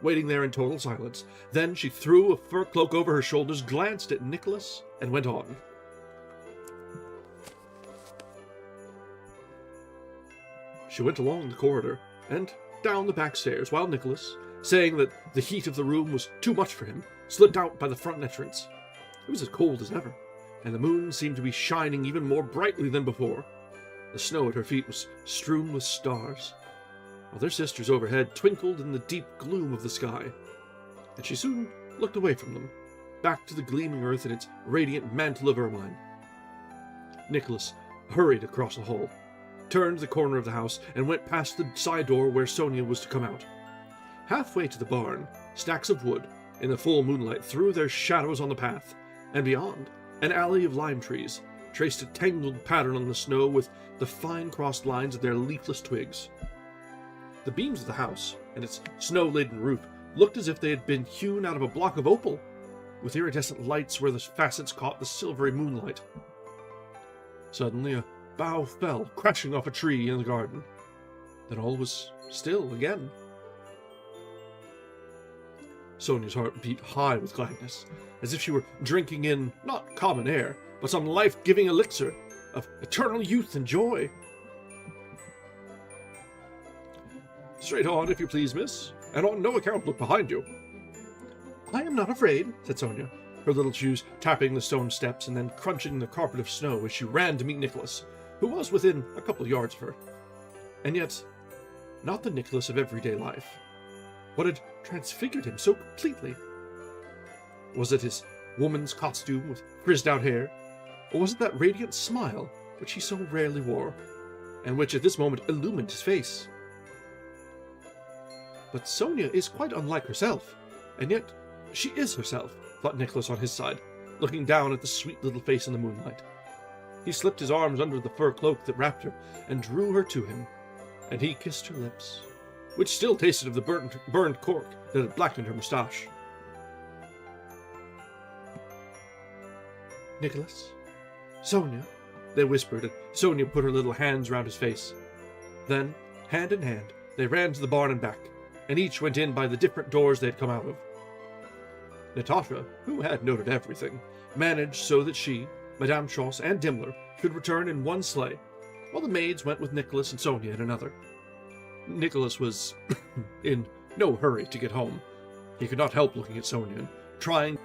Waiting there in total silence, then she threw a fur cloak over her shoulders, glanced at Nicholas, and went on. She went along the corridor and down the back stairs, while Nicholas, saying that the heat of the room was too much for him, slipped out by the front entrance. It was as cold as ever, and the moon seemed to be shining even more brightly than before. The snow at her feet was strewn with stars, while their sisters overhead twinkled in the deep gloom of the sky, and she soon looked away from them, back to the gleaming earth in its radiant mantle of ermine. Nicholas hurried across the hall, turned the corner of the house, and went past the side door where Sonia was to come out. Halfway to the barn, stacks of wood, in the full moonlight, threw their shadows on the path, and beyond, an alley of lime trees traced a tangled pattern on the snow with the fine crossed lines of their leafless twigs. The beams of the house and its snow-laden roof looked as if they had been hewn out of a block of opal, with iridescent lights where the facets caught the silvery moonlight. Suddenly a bough fell, crashing off a tree in the garden. Then all was still again. Sonia's heart beat high with gladness, as if she were drinking in not common air, but some life-giving elixir of eternal youth and joy. "Straight on, if you please, miss, and on no account look behind you." "I am not afraid," said Sonia, her little shoes tapping the stone steps and then crunching the carpet of snow as she ran to meet Nicholas, who was within a couple of yards of her. And yet, not the Nicholas of everyday life. What had transfigured him so completely? Was it his woman's costume with frizzed-out hair, or was it that radiant smile which he so rarely wore, and which at this moment illumined his face? But Sonia is quite unlike herself, and yet she is herself, thought Nicholas on his side, looking down at the sweet little face in the moonlight. He slipped his arms under the fur cloak that wrapped her, and drew her to him, and he kissed her lips, which still tasted of the burned cork that had blackened her moustache. "Nicholas? Sonia?" they whispered, and Sonia put her little hands round his face. Then, hand in hand, they ran to the barn and back, and each went in by the different doors they had come out of. Natasha, who had noted everything, managed so that she, Madame Schoss, and Dimmler could return in one sleigh, while the maids went with Nicholas and Sonia in another. Nicholas was in no hurry to get home. He could not help looking at Sonia and trying.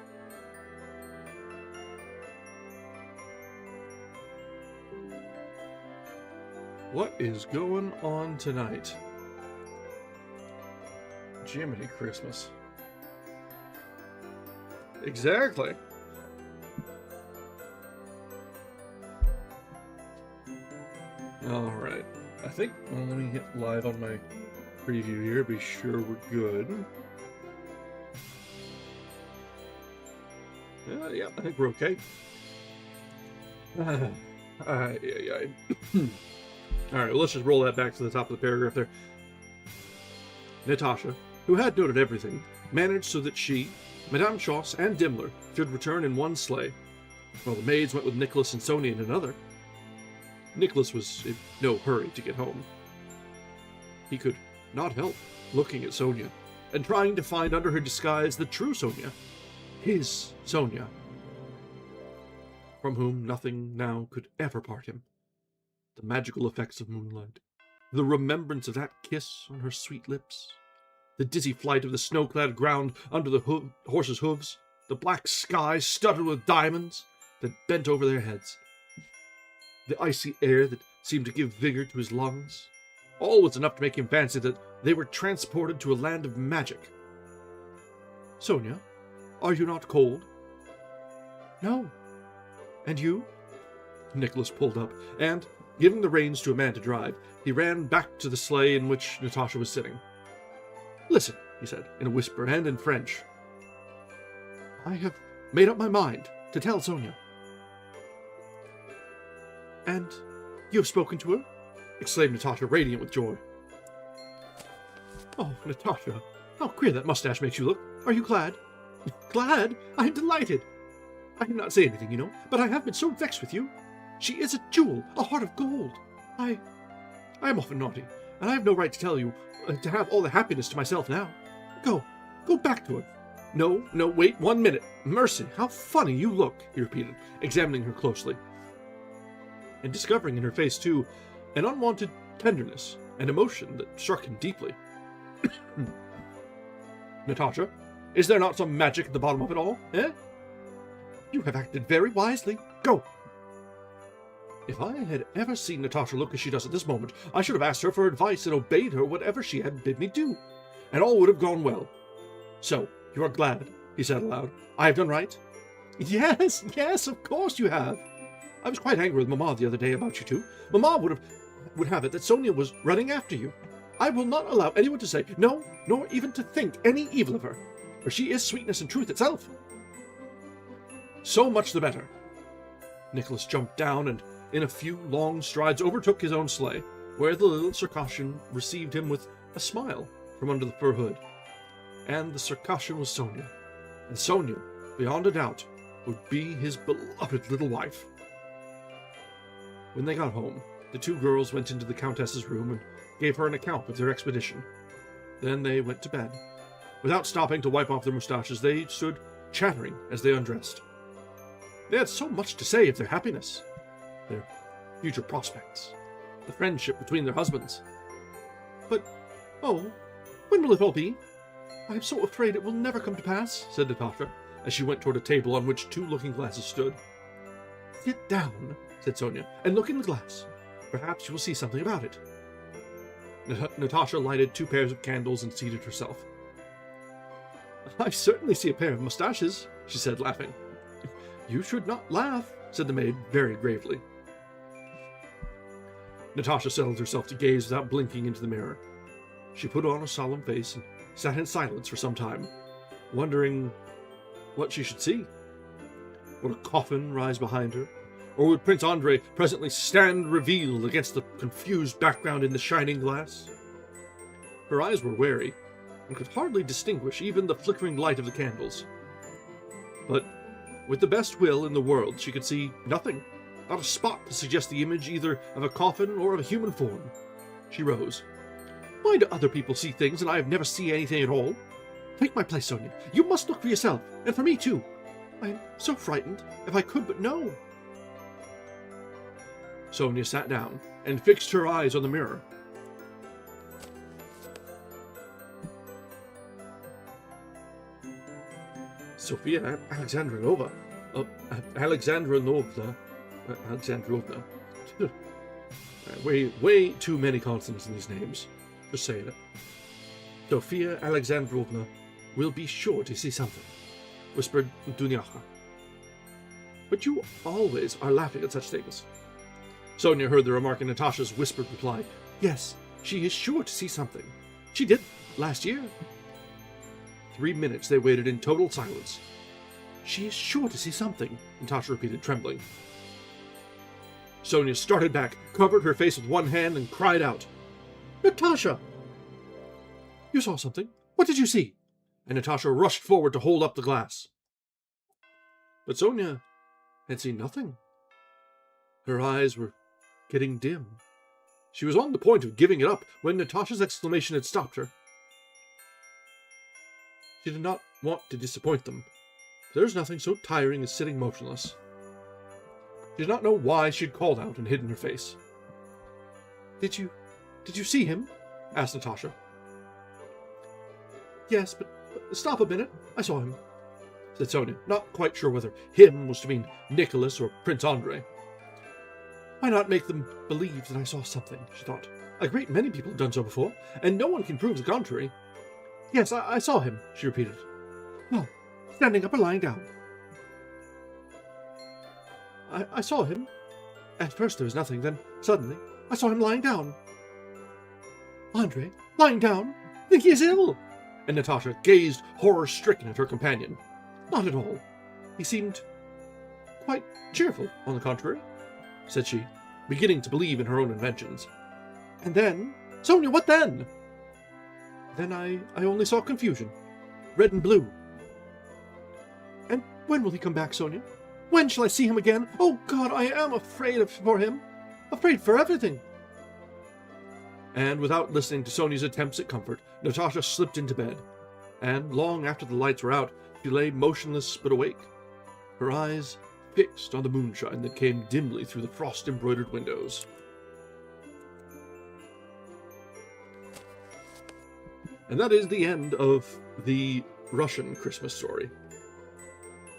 What is going on tonight? Jiminy Christmas. Exactly. Alright. I think, well, let me hit live on my preview here, be sure we're good. Yeah, I think we're okay. Alright, well, let's just roll that back to the top of the paragraph there. Natasha, who had noted everything, managed so that she, Madame Schoss, and Dimmler should return in one sleigh, while the maids went with Nicholas and Sonia in another. Nicholas was in no hurry to get home. He could not help looking at Sonia, and trying to find under her disguise the true Sonia, his Sonia, from whom nothing now could ever part him. The magical effects of moonlight, the remembrance of that kiss on her sweet lips, the dizzy flight of the snow-clad ground under the horses' hooves, the black sky studded with diamonds that bent over their heads, the icy air that seemed to give vigor to his lungs. All was enough to make him fancy that they were transported to a land of magic. "Sonia, are you not cold?" No. And you? Nicholas pulled up, and, giving the reins to a man to drive, he ran back to the sleigh in which Natasha was sitting. Listen, he said, in a whisper and in French. I have made up my mind to tell Sonia. And you have spoken to her? Exclaimed Natasha, radiant with joy. Oh, Natasha, how queer that mustache makes you look. Are you glad? Glad? I am delighted. I did not say anything, you know, but I have been so vexed with you. She is a jewel, a heart of gold. I am often naughty, and I have no right to tell you, to have all the happiness to myself now. Go back to her. No, wait 1 minute. Mercy, how funny you look, he repeated, examining her closely. And discovering in her face, too, an unwanted tenderness and emotion that struck him deeply. Natasha, is there not some magic at the bottom of it all, eh? You have acted very wisely. Go! If I had ever seen Natasha look as she does at this moment, I should have asked her for advice and obeyed her whatever she had bid me do, and all would have gone well. So, you are glad, he said aloud. I have done right? Yes, of course you have. I was quite angry with Mamma the other day about you two. Mamma would have it that Sonia was running after you. I will not allow anyone to say, no, nor even to think any evil of her, for she is sweetness and truth itself. So much the better. Nicholas jumped down and, in a few long strides, overtook his own sleigh, where the little Circassian received him with a smile from under the fur hood. And the Circassian was Sonia, and Sonia, beyond a doubt, would be his beloved little wife. When they got home, the two girls went into the Countess's room and gave her an account of their expedition. Then they went to bed. Without stopping to wipe off their moustaches, they stood chattering as they undressed. They had so much to say of their happiness, their future prospects, the friendship between their husbands. But, when will it all be? I am so afraid it will never come to pass, said Natasha, as she went toward a table on which 2 looking-glasses stood. Sit down, said Sonia, and look in the glass. Perhaps you will see something about it. Natasha lighted 2 pairs of candles and seated herself. I certainly see a pair of moustaches, she said, laughing. You should not laugh, said the maid very gravely. Natasha settled herself to gaze without blinking into the mirror. She put on a solemn face and sat in silence for some time, wondering what she should see. Would a coffin rise behind her? Or would Prince Andrei presently stand revealed against the confused background in the shining glass? Her eyes were wary, and could hardly distinguish even the flickering light of the candles. But, with the best will in the world, she could see nothing, not a spot to suggest the image either of a coffin or of a human form. She rose. Why do other people see things and I have never seen anything at all? Take my place, Sonia. You must look for yourself, and for me too. I am so frightened, if I could but know. Sonia sat down and fixed her eyes on the mirror. Sophia Alexandrovna. Way too many consonants in these names. Just saying it. Sophia Alexandrovna will be sure to see something, whispered Dunyasha. But you always are laughing at such things. Sonia heard the remark in Natasha's whispered reply. Yes, she is sure to see something. She did last year. 3 minutes they waited in total silence. She is sure to see something, Natasha repeated, trembling. Sonia started back, covered her face with one hand, and cried out, Natasha! You saw something? What did you see? And Natasha rushed forward to hold up the glass. But Sonia had seen nothing. Her eyes were getting dim. She was on the point of giving it up when Natasha's exclamation had stopped her. She did not want to disappoint them. There is nothing so tiring as sitting motionless. She did not know why she had called out and hidden her face. Did you see him? Asked Natasha. Yes, but stop a minute. I saw him, said Sonia, not quite sure whether him was to mean Nicholas or Prince Andrei. Why not make them believe that I saw something, she thought. A great many people have done so before, and no one can prove the contrary. Yes, I saw him, she repeated. Well, standing up or lying down? I saw him. At first there was nothing, then suddenly I saw him lying down. Andre, lying down? Think he is ill? And Natasha gazed horror-stricken at her companion. Not at all. He seemed quite cheerful, on the contrary, said she, beginning to believe in her own inventions. And then... Sonia, what then? Then I only saw confusion. Red and blue. And when will he come back, Sonia? When shall I see him again? Oh, God, I am afraid for him. Afraid for everything. And without listening to Sonia's attempts at comfort, Natasha slipped into bed. And long after the lights were out, she lay motionless but awake, her eyes fixed on the moonshine that came dimly through the frost-embroidered windows. And that is the end of the Russian Christmas story.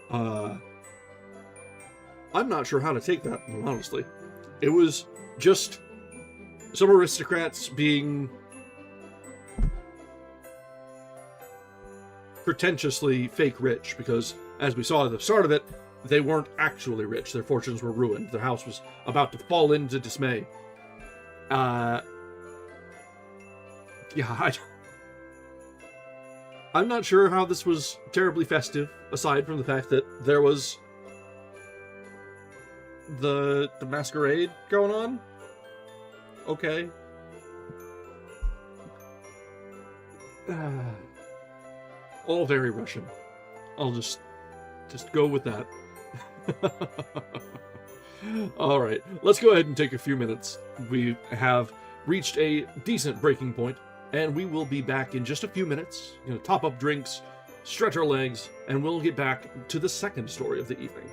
I'm not sure how to take that, honestly. It was just some aristocrats being pretentiously fake rich, because, as we saw at the start of it, they weren't actually rich. Their fortunes were ruined. Their house was about to fall into dismay. Yeah, I'm not sure how this was terribly festive, aside from the fact that there was the masquerade going on. Okay. All very Russian. I'll just go with that. All right, let's go ahead and take a few minutes. We have reached a decent breaking point, and we will be back in just a few minutes. Top up drinks, stretch our legs, and we'll get back to the second story of the evening.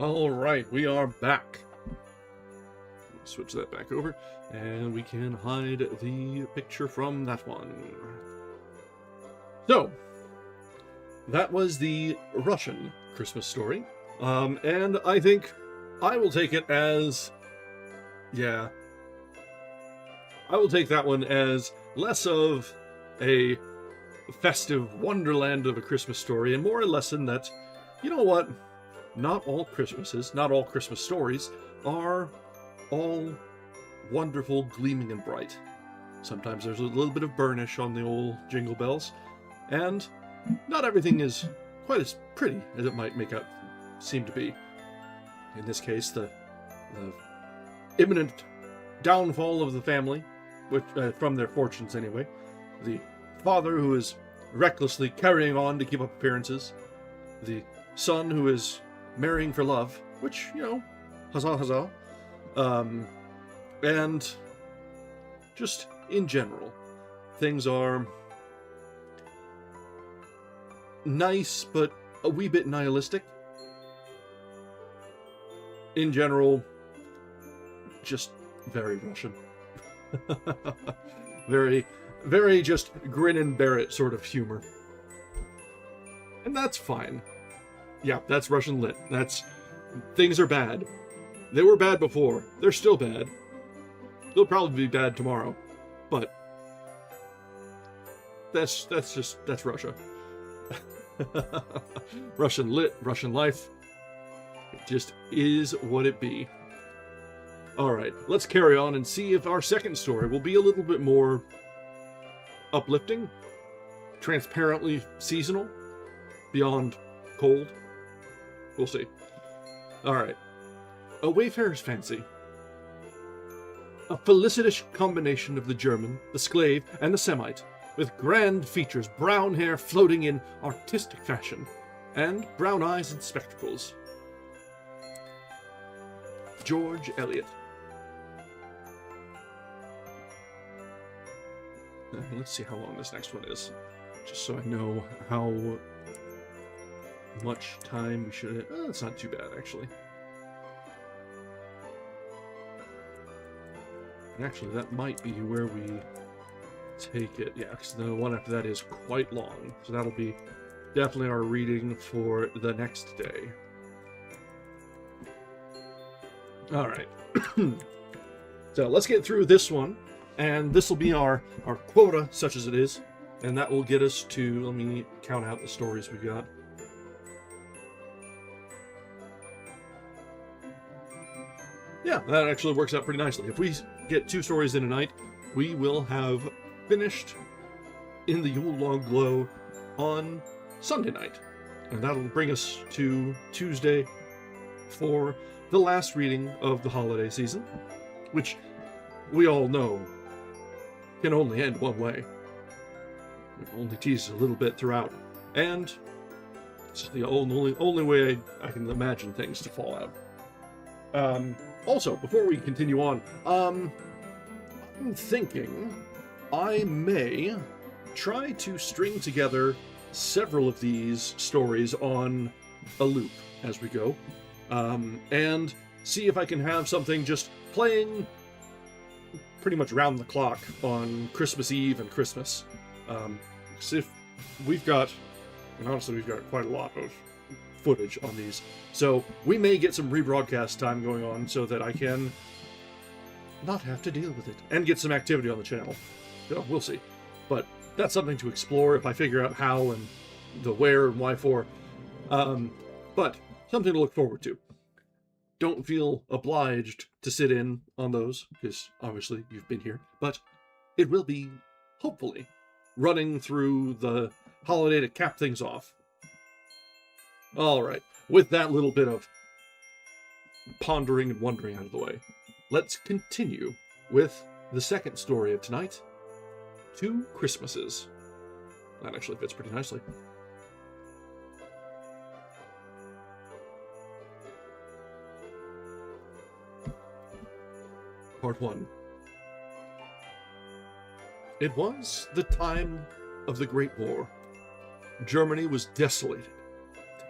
All right, we are back. Switch that back over, and we can hide the picture from that one. So, that was the Russian Christmas story. And I think I will take it as... yeah. I will take that one as less of a festive wonderland of a Christmas story, and more a lesson that, you know what? Not all Christmases, not all Christmas stories are all wonderful, gleaming, and bright. Sometimes there's a little bit of burnish on the old jingle bells, and not everything is quite as pretty as it might make out seem to be. In this case, the imminent downfall of the family which from their fortunes anyway. The father who is recklessly carrying on to keep up appearances. The son who is marrying for love, which, huzzah, huzzah. And just in general, things are nice, but a wee bit nihilistic. In general, just very Russian. Very, very just grin and bear it sort of humor. And that's fine. Yeah, that's Russian lit. Things are bad. They were bad before. They're still bad. They'll probably be bad tomorrow. But that's Russia. Russian lit, Russian life. It just is what it be. Alright, let's carry on and see if our second story will be a little bit more uplifting, transparently seasonal, beyond cold. We'll see. Alright. A Wayfarer's Fancy. A felicitous combination of the German, the Sclave, and the Semite, with grand features, brown hair floating in artistic fashion, and brown eyes and spectacles. George Eliot. Let's see how long this next one is, just so I know how much time we should... it's not too bad, actually. Actually, that might be where we take it. Yeah, because the one after that is quite long. So that'll be definitely our reading for the next day. Alright. So let's get through this one. And this will be our quota, such as it is. And that will get us to... Let me count out the stories we got. Yeah, that actually works out pretty nicely. If we get 2 stories in a night, we will have finished In the Yule Log Glow on Sunday night. And that'll bring us to Tuesday for the last reading of the holiday season, which we all know can only end one way. We've only teased a little bit throughout, and it's the only way I can imagine things to fall out. Also, before we continue on, I'm thinking I may try to string together several of these stories on a loop as we go, and see if I can have something just playing pretty much round the clock on Christmas Eve and Christmas. Because if we've got, and honestly we've got quite a lot of footage on these, so we may get some rebroadcast time going on so that I can not have to deal with it and get some activity on the channel. So we'll see. But that's something to explore if I figure out how and the where and why for. But something to look forward to. Don't feel obliged to sit in on those, because obviously you've been here, but it will be, hopefully, running through the holiday to cap things off. Alright, with that little bit of pondering and wondering out of the way, let's continue with the second story of tonight, 2 Christmases. That actually fits pretty nicely. Part 1. It was the time of the Great War. Germany was desolated.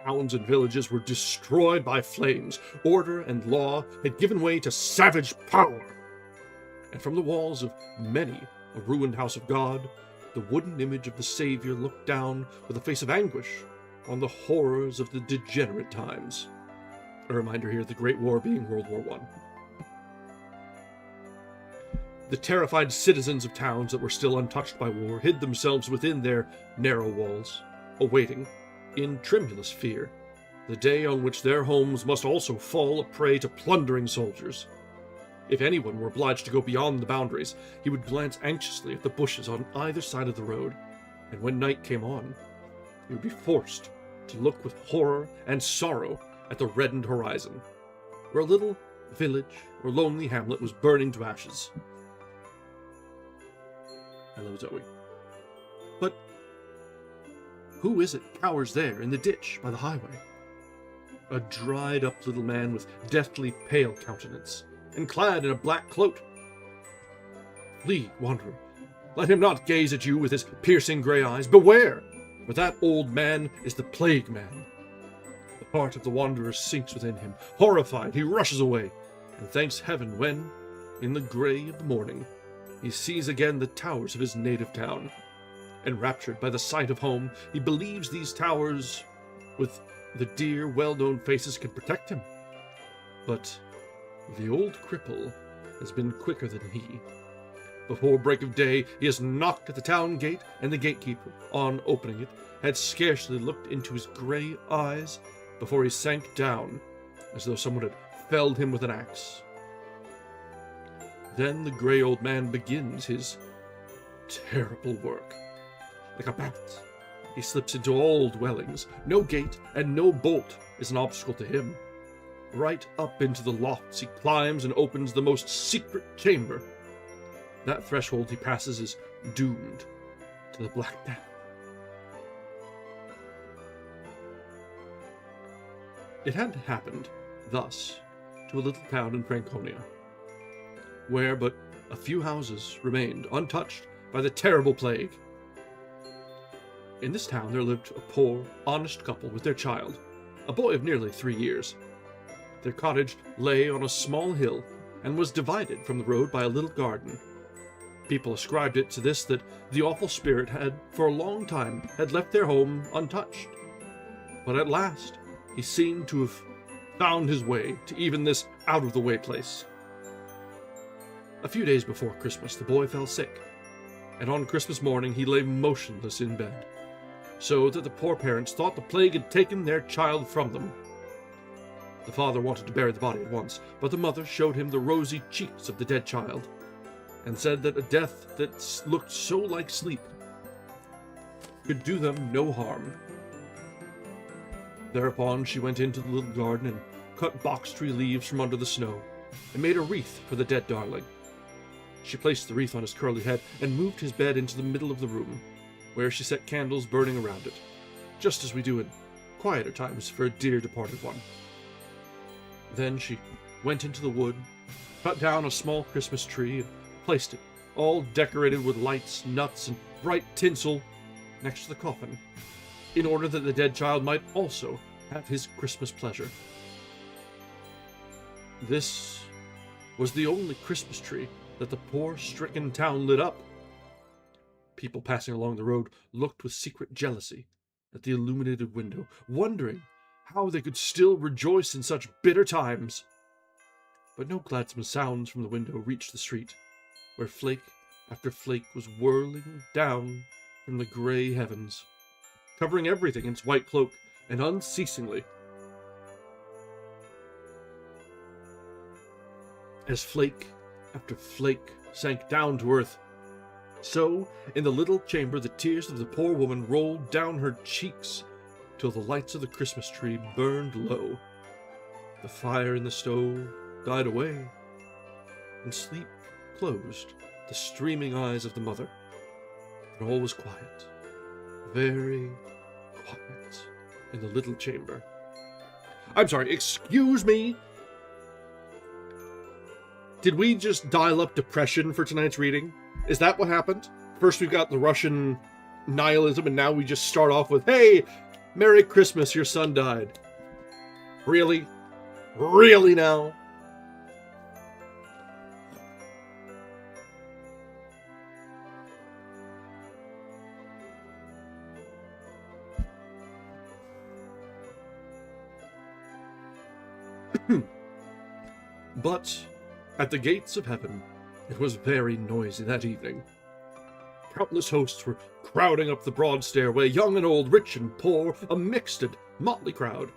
Towns and villages were destroyed by flames. Order and law had given way to savage power. And from the walls of many a ruined house of God, the wooden image of the Savior looked down with a face of anguish on the horrors of the degenerate times. A reminder here of the Great War being World War I. The terrified citizens of towns that were still untouched by war hid themselves within their narrow walls, awaiting, in tremulous fear, the day on which their homes must also fall a prey to plundering soldiers. If anyone were obliged to go beyond the boundaries, he would glance anxiously at the bushes on either side of the road, and when night came on, he would be forced to look with horror and sorrow at the reddened horizon, where a little village or lonely hamlet was burning to ashes. Hello, Zoe. But who is it cowers there in the ditch by the highway? A dried-up little man with deathly pale countenance, and clad in a black cloak. Flee, wanderer. Let him not gaze at you with his piercing grey eyes. Beware, for that old man is the plague man. The heart of the wanderer sinks within him. Horrified, he rushes away, and thanks heaven when, in the grey of the morning, he sees again the towers of his native town. Enraptured by the sight of home, he believes these towers, with the dear, well-known faces, can protect him. But the old cripple has been quicker than he. Before break of day, he has knocked at the town gate, and the gatekeeper, on opening it, had scarcely looked into his grey eyes before he sank down, as though someone had felled him with an axe. Then the grey old man begins his terrible work. Like a bat, he slips into all dwellings. No gate and no bolt is an obstacle to him. Right up into the lofts he climbs and opens the most secret chamber. That threshold he passes is doomed to the Black Death. It had happened thus to a little town in Franconia, where but a few houses remained untouched by the terrible plague. In this town there lived a poor, honest couple with their child, a boy of nearly 3 years. Their cottage lay on a small hill and was divided from the road by a little garden. People ascribed it to this that the awful spirit had, for a long time, had left their home untouched. But at last he seemed to have found his way to even this out-of-the-way place. A few days before Christmas, the boy fell sick, and on Christmas morning he lay motionless in bed, so that the poor parents thought the plague had taken their child from them. The father wanted to bury the body at once, but the mother showed him the rosy cheeks of the dead child, and said that a death that looked so like sleep could do them no harm. Thereupon she went into the little garden and cut box tree leaves from under the snow, and made a wreath for the dead darling. She placed the wreath on his curly head and moved his bed into the middle of the room, where she set candles burning around it, just as we do in quieter times for a dear departed one. Then she went into the wood, cut down a small Christmas tree, and placed it, all decorated with lights, nuts, and bright tinsel, next to the coffin, in order that the dead child might also have his Christmas pleasure. This was the only Christmas tree that the poor stricken town lit up. People passing along the road looked with secret jealousy at the illuminated window, wondering how they could still rejoice in such bitter times. But no gladsome sounds from the window reached the street, where flake after flake was whirling down from the grey heavens, covering everything in its white cloak, and unceasingly. As flake after flake sank down to earth, so in the little chamber the tears of the poor woman rolled down her cheeks till the lights of the Christmas tree burned low. The fire in the stove died away, and sleep closed the streaming eyes of the mother, and all was quiet, very quiet, in the little chamber. I'm sorry, excuse me? Did we just dial up depression for tonight's reading? Is that what happened? First we've got the Russian nihilism, and now we just start off with, hey, Merry Christmas, your son died. Really? Really now? But at the gates of heaven, it was very noisy that evening. Countless hosts were crowding up the broad stairway, young and old, rich and poor, a mixed and motley crowd.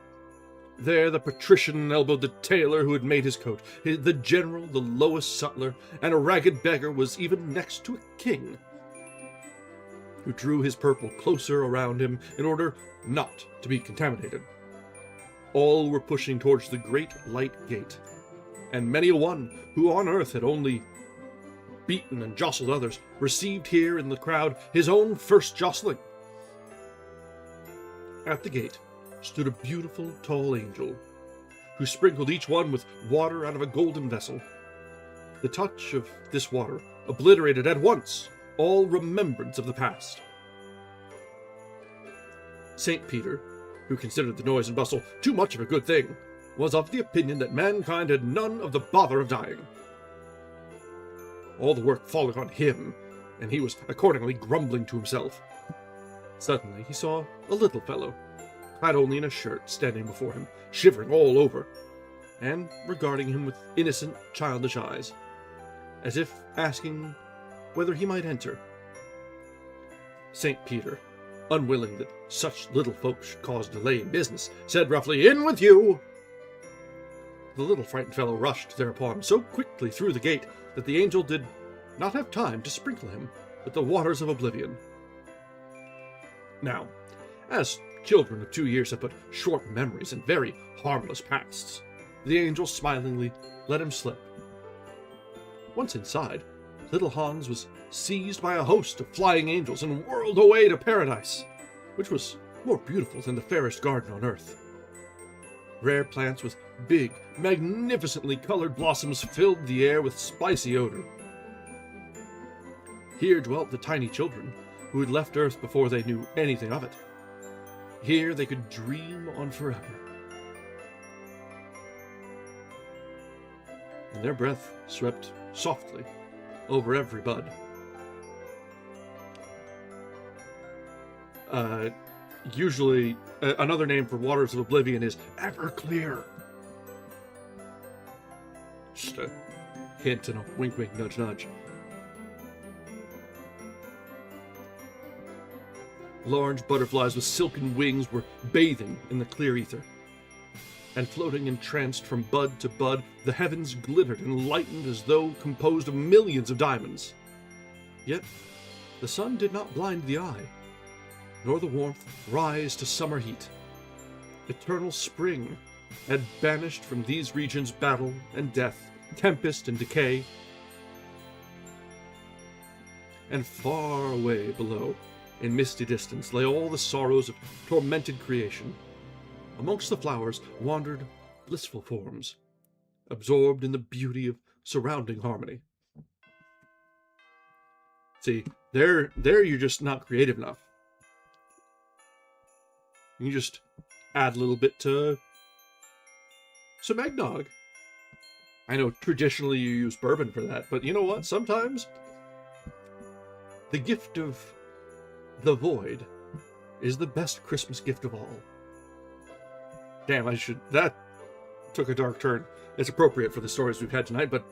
There the patrician elbowed the tailor who had made his coat, the general the lowest sutler, and a ragged beggar was even next to a king, who drew his purple closer around him in order not to be contaminated. All were pushing towards the great light gate, and many a one who on earth had only beaten and jostled others, received here in the crowd his own first jostling. At the gate stood a beautiful tall angel, who sprinkled each one with water out of a golden vessel. The touch of this water obliterated at once all remembrance of the past. St. Peter, who considered the noise and bustle too much of a good thing, was of the opinion that mankind had none of the bother of dying. All the work falling on him, and he was accordingly grumbling to himself. Suddenly he saw a little fellow, clad only in a shirt, standing before him, shivering all over, and regarding him with innocent, childish eyes, as if asking whether he might enter. St. Peter, unwilling that such little folk should cause delay in business, said roughly, "In with you!" The little frightened fellow rushed thereupon so quickly through the gate that the angel did not have time to sprinkle him with the waters of oblivion. Now, as children of 2 years have but short memories and very harmless pasts, the angel smilingly let him slip. Once inside, little Hans was seized by a host of flying angels and whirled away to paradise, which was more beautiful than the fairest garden on earth. Rare plants with big, magnificently colored blossoms filled the air with spicy odor. Here dwelt the tiny children who had left Earth before they knew anything of it. Here they could dream on forever. And their breath swept softly over every bud. Usually, another name for waters of oblivion is Everclear. Just a hint and a wink, wink, nudge, nudge. Large butterflies with silken wings were bathing in the clear ether, and floating entranced from bud to bud, the heavens glittered and lightened as though composed of millions of diamonds. Yet the sun did not blind the eye, nor the warmth rise to summer heat. Eternal spring had banished from these regions battle and death, tempest and decay. And far away below, in misty distance, lay all the sorrows of tormented creation. Amongst the flowers wandered blissful forms, absorbed in the beauty of surrounding harmony. See, there you're just not creative enough. You just add a little bit to some eggnog. I know traditionally you use bourbon for that, but you know what? Sometimes the gift of the void is the best Christmas gift of all. Damn, that took a dark turn. It's appropriate for the stories we've had tonight, but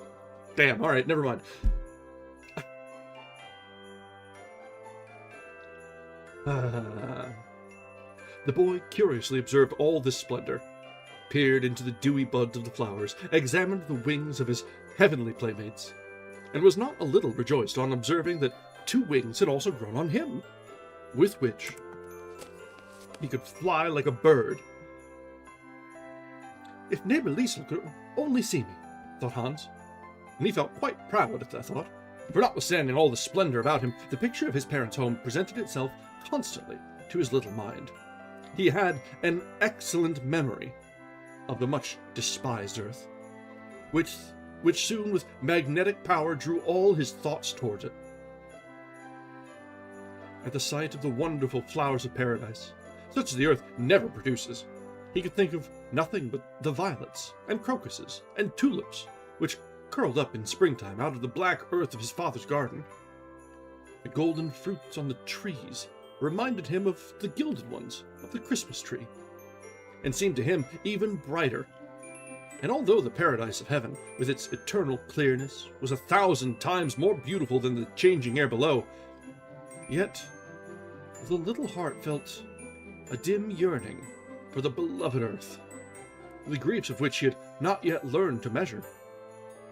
damn, alright, never mind. The boy curiously observed all this splendor, peered into the dewy buds of the flowers, examined the wings of his heavenly playmates, and was not a little rejoiced on observing that 2 wings had also grown on him, with which he could fly like a bird. If neighbor Liesel could only see me, thought Hans, and he felt quite proud at the thought, for notwithstanding all the splendor about him, the picture of his parents' home presented itself constantly to his little mind. He had an excellent memory of the much despised earth, which soon with magnetic power drew all his thoughts towards it. At the sight of the wonderful flowers of paradise, such as the earth never produces, he could think of nothing but the violets and crocuses and tulips which curled up in springtime out of the black earth of his father's garden. The golden fruits on the trees reminded him of the gilded ones of the Christmas tree, and seemed to him even brighter. And although the paradise of heaven, with its eternal clearness, was 1,000 times more beautiful than the changing air below, yet the little heart felt a dim yearning for the beloved earth, the griefs of which he had not yet learned to measure.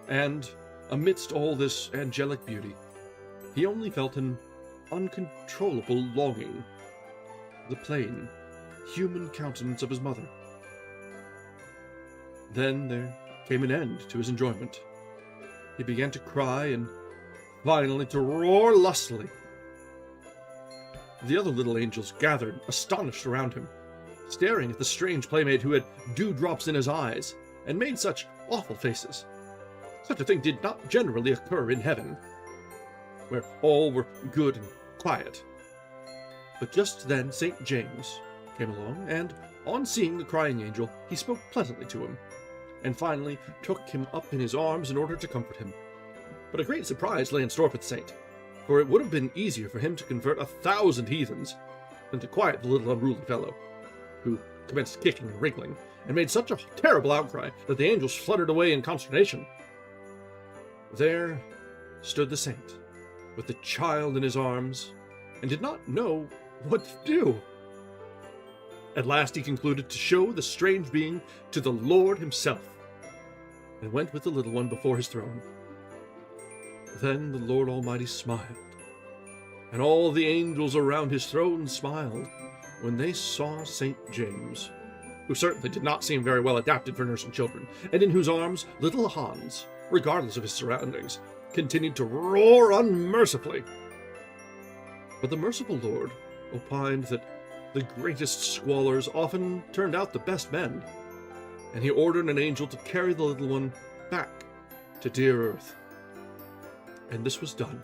And amidst all this angelic beauty, he only felt an uncontrollable longing for the plain, human countenance of his mother. Then there came an end to his enjoyment. He began to cry and finally to roar lustily. The other little angels gathered, astonished around him, staring at the strange playmate who had dewdrops in his eyes and made such awful faces. Such a thing did not generally occur in heaven, where all were good and quiet. But just then St. James came along, and on seeing the crying angel, he spoke pleasantly to him, and finally took him up in his arms in order to comfort him. But a great surprise lay in store for the saint, for it would have been easier for him to convert 1,000 heathens than to quiet the little unruly fellow, who commenced kicking and wriggling, and made such a terrible outcry that the angels fluttered away in consternation. There stood the saint, with the child in his arms, and did not know what to do. At last he concluded to show the strange being to the Lord himself, and went with the little one before his throne. Then the Lord Almighty smiled, and all the angels around his throne smiled when they saw St. James, who certainly did not seem very well adapted for nursing children, and in whose arms little Hans, regardless of his surroundings, continued to roar unmercifully. But the merciful Lord opined that the greatest squallers often turned out the best men, and he ordered an angel to carry the little one back to dear earth. And this was done.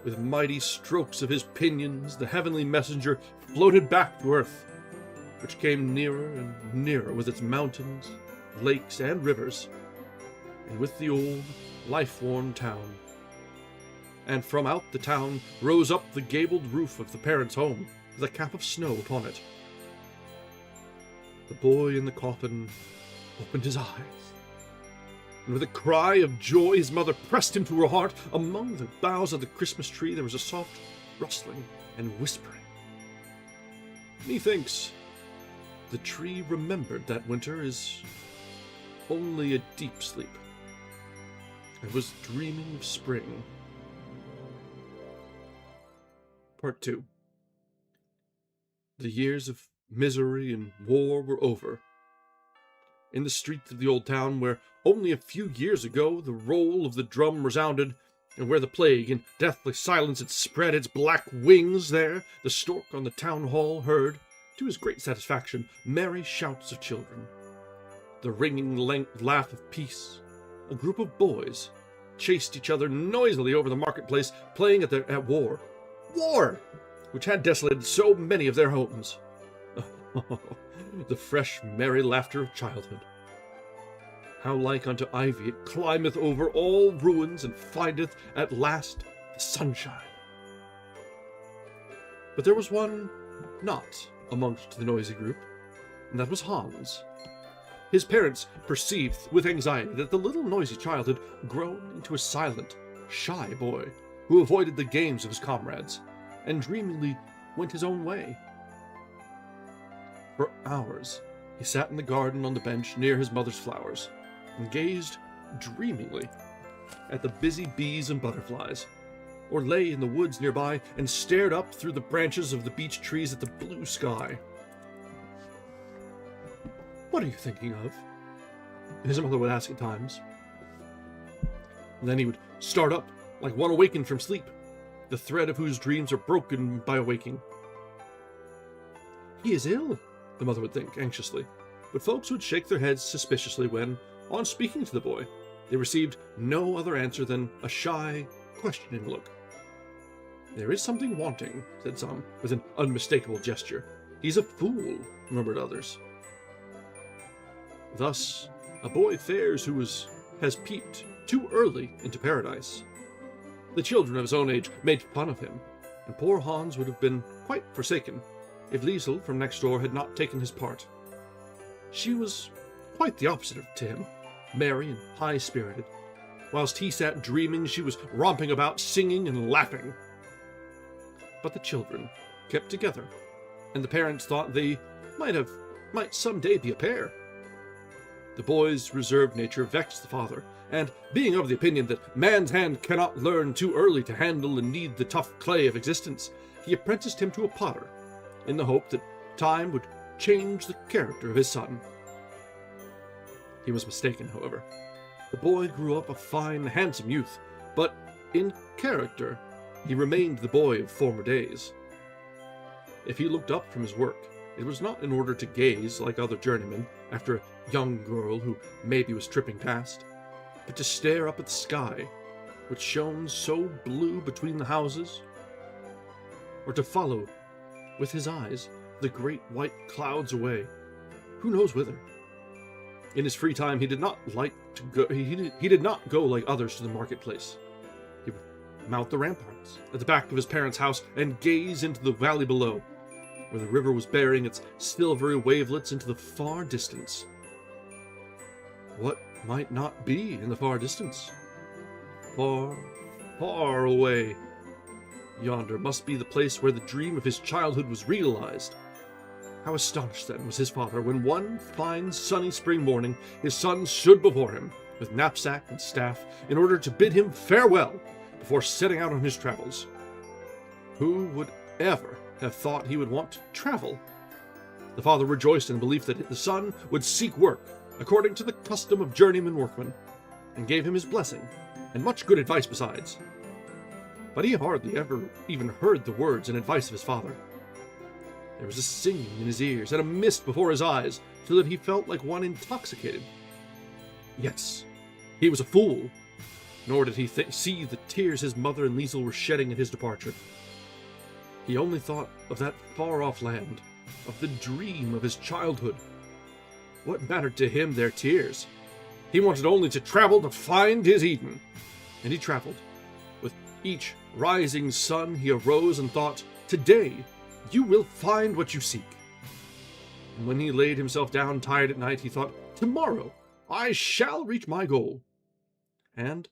With mighty strokes of his pinions, the heavenly messenger floated back to earth, which came nearer and nearer with its mountains, lakes, and rivers, and with the old, life-worn town. And from out the town rose up the gabled roof of the parents' home, with a cap of snow upon it. The boy in the coffin opened his eyes, and with a cry of joy his mother pressed him to her heart. Among the boughs of the Christmas tree there was a soft rustling and whispering. Methinks the tree remembered that winter is only a deep sleep, and was dreaming of spring. Part 2. The years of misery and war were over. In the streets of the old town, where only a few years ago the roll of the drum resounded, and where the plague in deathly silence had spread its black wings, there the stork on the town hall heard, to his great satisfaction, merry shouts of children, the ringing laugh of peace. A group of boys chased each other noisily over the marketplace, playing at war, which had desolated so many of their homes. The fresh, merry laughter of childhood. How like unto ivy it climbeth over all ruins, and findeth at last the sunshine. But there was one not amongst the noisy group, and that was Hans. His parents perceived with anxiety that the little noisy child had grown into a silent, shy boy who avoided the games of his comrades, and dreamingly went his own way. For hours he sat in the garden on the bench near his mother's flowers, and gazed dreamingly at the busy bees and butterflies, or lay in the woods nearby and stared up through the branches of the beech trees at the blue sky. "What are you thinking of?" his mother would ask at times. And then he would start up like one awakened from sleep, the thread of whose dreams are broken by awaking. "He is ill," the mother would think anxiously, but folks would shake their heads suspiciously when, on speaking to the boy, they received no other answer than a shy, questioning look. "There is something wanting," said some, with an unmistakable gesture. "He's a fool," murmured others. Thus, a boy fares who has peeped too early into paradise. The children of his own age made fun of him, and poor Hans would have been quite forsaken if Liesel from next door had not taken his part. She was quite the opposite to him, merry and high-spirited. Whilst he sat dreaming, she was romping about, singing and laughing. But the children kept together, and the parents thought they might someday be a pair. The boy's reserved nature vexed the father, and, being of the opinion that man's hand cannot learn too early to handle and knead the tough clay of existence, he apprenticed him to a potter, in the hope that time would change the character of his son. He was mistaken, however. The boy grew up a fine, handsome youth, but in character, he remained the boy of former days. If he looked up from his work, it was not in order to gaze, like other journeymen, after a young girl who maybe was tripping past, but to stare up at the sky, which shone so blue between the houses, or to follow, with his eyes, the great white clouds away, who knows whither. In his free time, he did not like to go. He did not go like others to the marketplace. He would mount the ramparts at the back of his parents' house and gaze into the valley below, where the river was bearing its silvery wavelets into the far distance. What might not be in the far distance? Far, far away. Yonder must be the place where the dream of his childhood was realized. How astonished, then, was his father when one fine sunny spring morning his son stood before him, with knapsack and staff, in order to bid him farewell before setting out on his travels. Who would ever have thought he would want to travel? The father rejoiced in the belief that the son would seek work, according to the custom of journeyman workmen, and gave him his blessing, and much good advice besides. But he hardly ever even heard the words and advice of his father. There was a singing in his ears and a mist before his eyes, so that he felt like one intoxicated. Yes, he was a fool, nor did he see the tears his mother and Liesel were shedding at his departure. He only thought of that far-off land, of the dream of his childhood. What mattered to him their tears? He wanted only to travel to find his Eden. And he traveled. With each rising sun he arose and thought, "Today you will find what you seek." And when he laid himself down tired at night, he thought, "Tomorrow I shall reach my goal." And,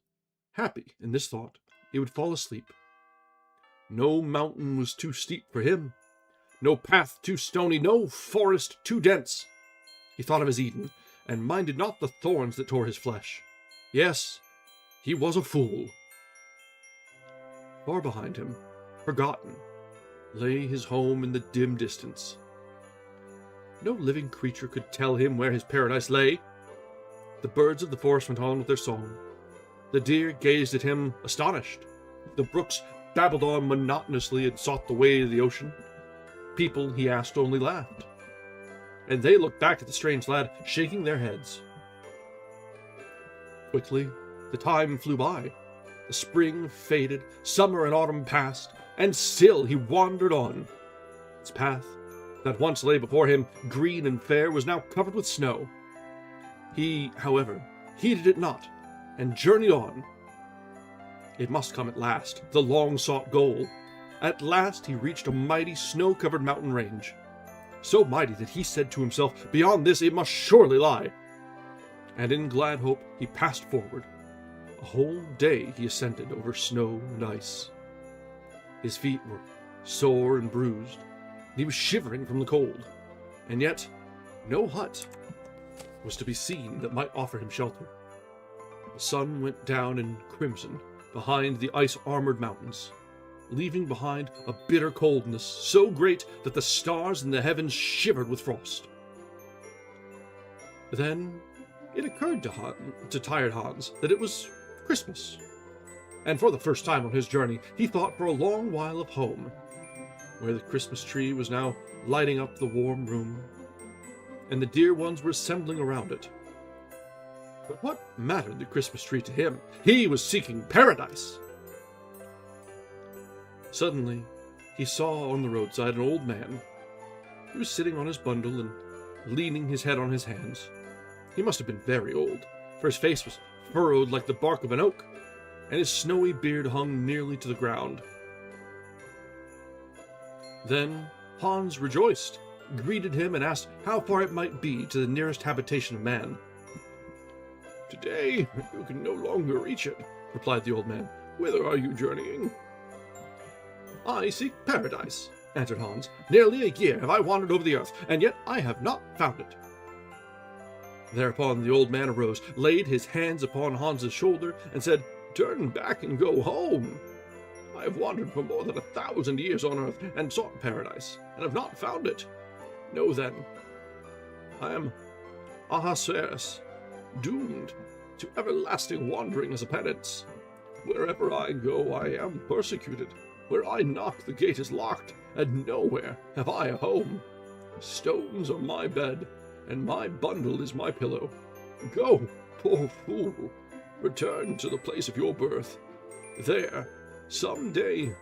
happy in this thought, he would fall asleep. No mountain was too steep for him, no path too stony, no forest too dense. He thought of his Eden, and minded not the thorns that tore his flesh. Yes, he was a fool. Far behind him, forgotten, lay his home in the dim distance. No living creature could tell him where his paradise lay. The birds of the forest went on with their song. The deer gazed at him astonished. The brooks babbled on monotonously and sought the way of the ocean. People, he asked, only laughed. And they looked back at the strange lad, shaking their heads. Quickly, the time flew by. The spring faded, summer and autumn passed, and still he wandered on. His path, that once lay before him, green and fair, was now covered with snow. He, however, heeded it not, and journeyed on. It must come at last, the long-sought goal. At last he reached a mighty snow-covered mountain range. So mighty that he said to himself, "Beyond this it must surely lie." And in glad hope he passed forward. A whole day he ascended over snow and ice. His feet were sore and bruised, and he was shivering from the cold. And yet no hut was to be seen that might offer him shelter. The sun went down in crimson behind the ice-armored mountains, leaving behind a bitter coldness so great that the stars in the heavens shivered with frost. Then it occurred to tired Hans that it was Christmas, and for the first time on his journey he thought for a long while of home, where the Christmas tree was now lighting up the warm room, and the dear ones were assembling around it. But what mattered the Christmas tree to him? He was seeking paradise. Suddenly, he saw on the roadside an old man. He was sitting on his bundle and leaning his head on his hands. He must have been very old, for his face was furrowed like the bark of an oak, and his snowy beard hung nearly to the ground. Then Hans rejoiced, greeted him, and asked how far it might be to the nearest habitation of man. "Today you can no longer reach it," replied the old man. "Whither are you journeying?" "I seek paradise," answered Hans. "Nearly a year have I wandered over the earth, and yet I have not found it." Thereupon the old man arose, laid his hands upon Hans's shoulder, and said, "Turn back and go home. I have wandered for more than 1,000 years on earth, and sought paradise, and have not found it. Know then, I am Ahasuerus, doomed to everlasting wandering as a penance. Wherever I go, I am persecuted. Where I knock, the gate is locked, and nowhere have I a home. Stones are my bed, and my bundle is my pillow. Go, poor fool, return to the place of your birth. There, some day,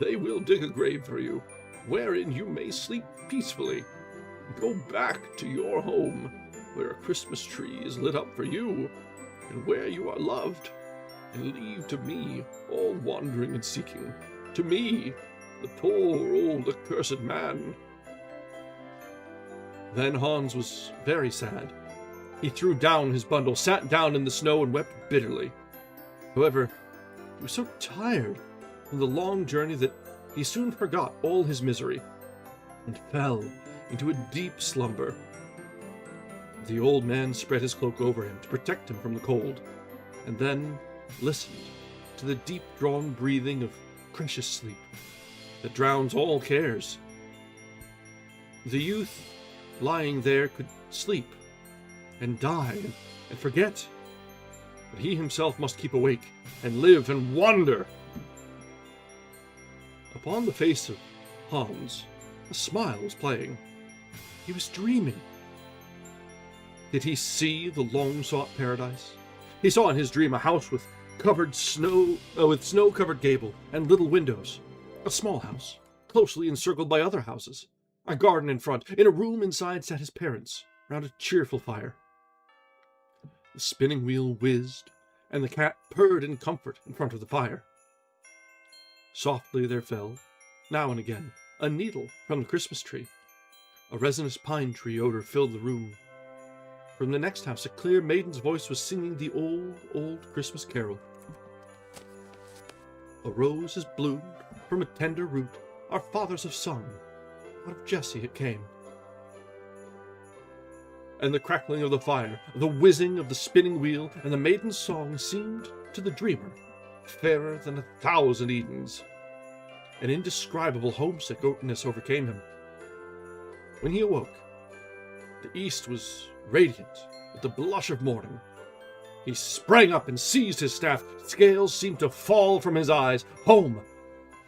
they will dig a grave for you, wherein you may sleep peacefully. Go back to your home, where a Christmas tree is lit up for you, and where you are loved, and leave to me all wandering and seeking, to me, the poor old accursed man. Then Hans was very sad. He threw down his bundle, sat down in the snow, and wept bitterly. However, he was so tired from the long journey that he soon forgot all his misery, and fell into a deep slumber. The old man spread his cloak over him to protect him from the cold, and then listened to the deep-drawn breathing of gracious sleep that drowns all cares. The youth lying there could sleep and die and forget, but he himself must keep awake and live and wander. Upon the face of Hans, a smile was playing. He was dreaming. Did he see the long-sought paradise? He saw in his dream a house with snow-covered gable and little windows, a small house, closely encircled by other houses, a garden in front. In a room inside sat his parents, round a cheerful fire. The spinning wheel whizzed, and the cat purred in comfort in front of the fire. Softly there fell, now and again, a needle from the Christmas tree. A resinous pine tree odor filled the room. From the next house, a clear maiden's voice was singing the old, old Christmas carol. A rose has bloomed from a tender root, our fathers have sung, out of Jesse it came. And the crackling of the fire, the whizzing of the spinning wheel, and the maiden's song seemed to the dreamer fairer than 1,000 Edens. An indescribable homesickness overcame him. When he awoke, the east was radiant with the blush of morning. He sprang up and seized his staff. Scales seemed to fall from his eyes. Home!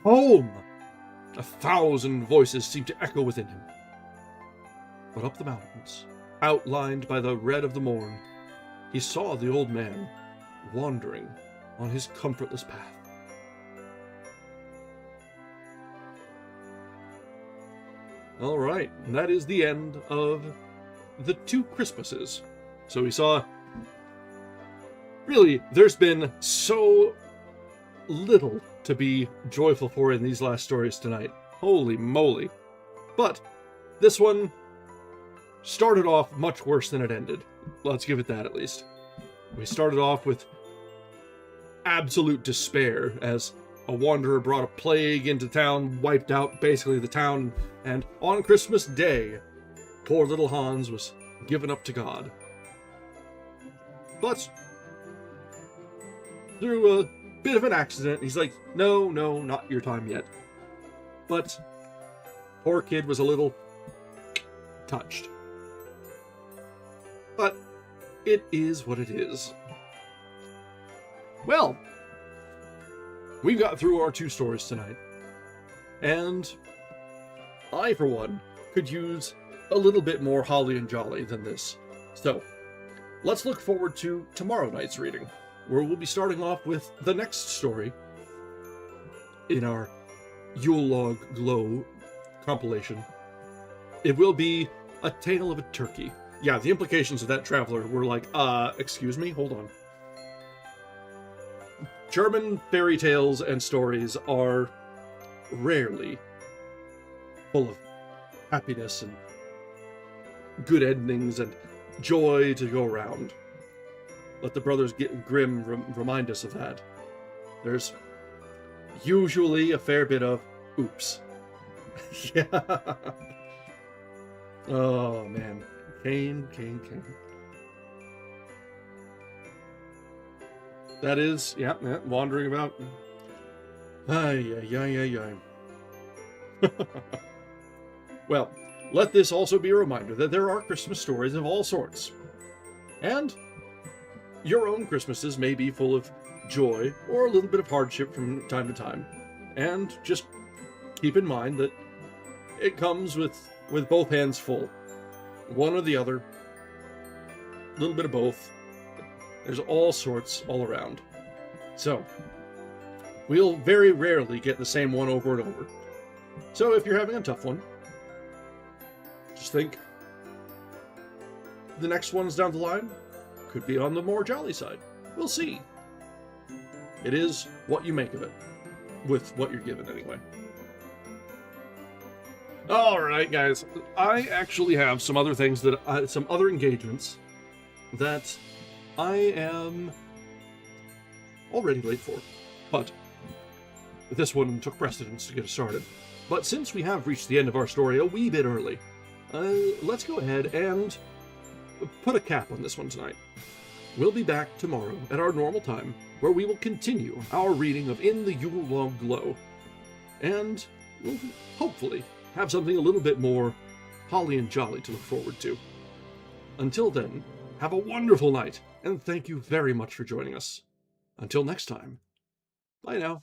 Home! 1,000 voices seemed to echo within him. But up the mountains, outlined by the red of the morn, he saw the old man wandering on his comfortless path. All right, and that is the end of the 2 Christmases. So we saw, really, there's been so little to be joyful for in these last stories tonight. Holy moly. But this one started off much worse than it ended. Let's give it that at least. We started off with absolute despair as a wanderer brought a plague into town, wiped out basically the town, and on Christmas Day, poor little Hans was given up to God. But through a bit of an accident, he's like, no, not your time yet. But poor kid was a little touched. But it is what it is. Well, we got through our 2 stories tonight, and I, for one, could use a little bit more holly and jolly than this. So, let's look forward to tomorrow night's reading, where we'll be starting off with the next story in our Yule Log Glow compilation. It will be A Tale of a Turkey. Yeah, the implications of that, traveler, were like, excuse me, hold on. German fairy tales and stories are rarely full of happiness and good endings and joy to go around. Let the brothers Grimm remind us of that. There's usually a fair bit of oops. Yeah. Oh, man. Cain. That is, yeah, wandering about. Ay. Well, let this also be a reminder that there are Christmas stories of all sorts. And your own Christmases may be full of joy or a little bit of hardship from time to time. And just keep in mind that it comes with both hands full. One or the other. A little bit of both. There's all sorts all around. So, we'll very rarely get the same one over and over. So if you're having a tough one, just think the next ones down the line could be on the more jolly side. We'll see. It is what you make of it, with what you're given anyway. Alright guys, I actually have some other things some other engagements that I am already late for, but this one took precedence to get us started. But since we have reached the end of our story a wee bit early, let's go ahead and put a cap on this one tonight. We'll be back tomorrow at our normal time, where we will continue our reading of In the Yule Log Glow, and we'll hopefully have something a little bit more holly and jolly to look forward to. Until then, have a wonderful night, and thank you very much for joining us. Until next time, bye now.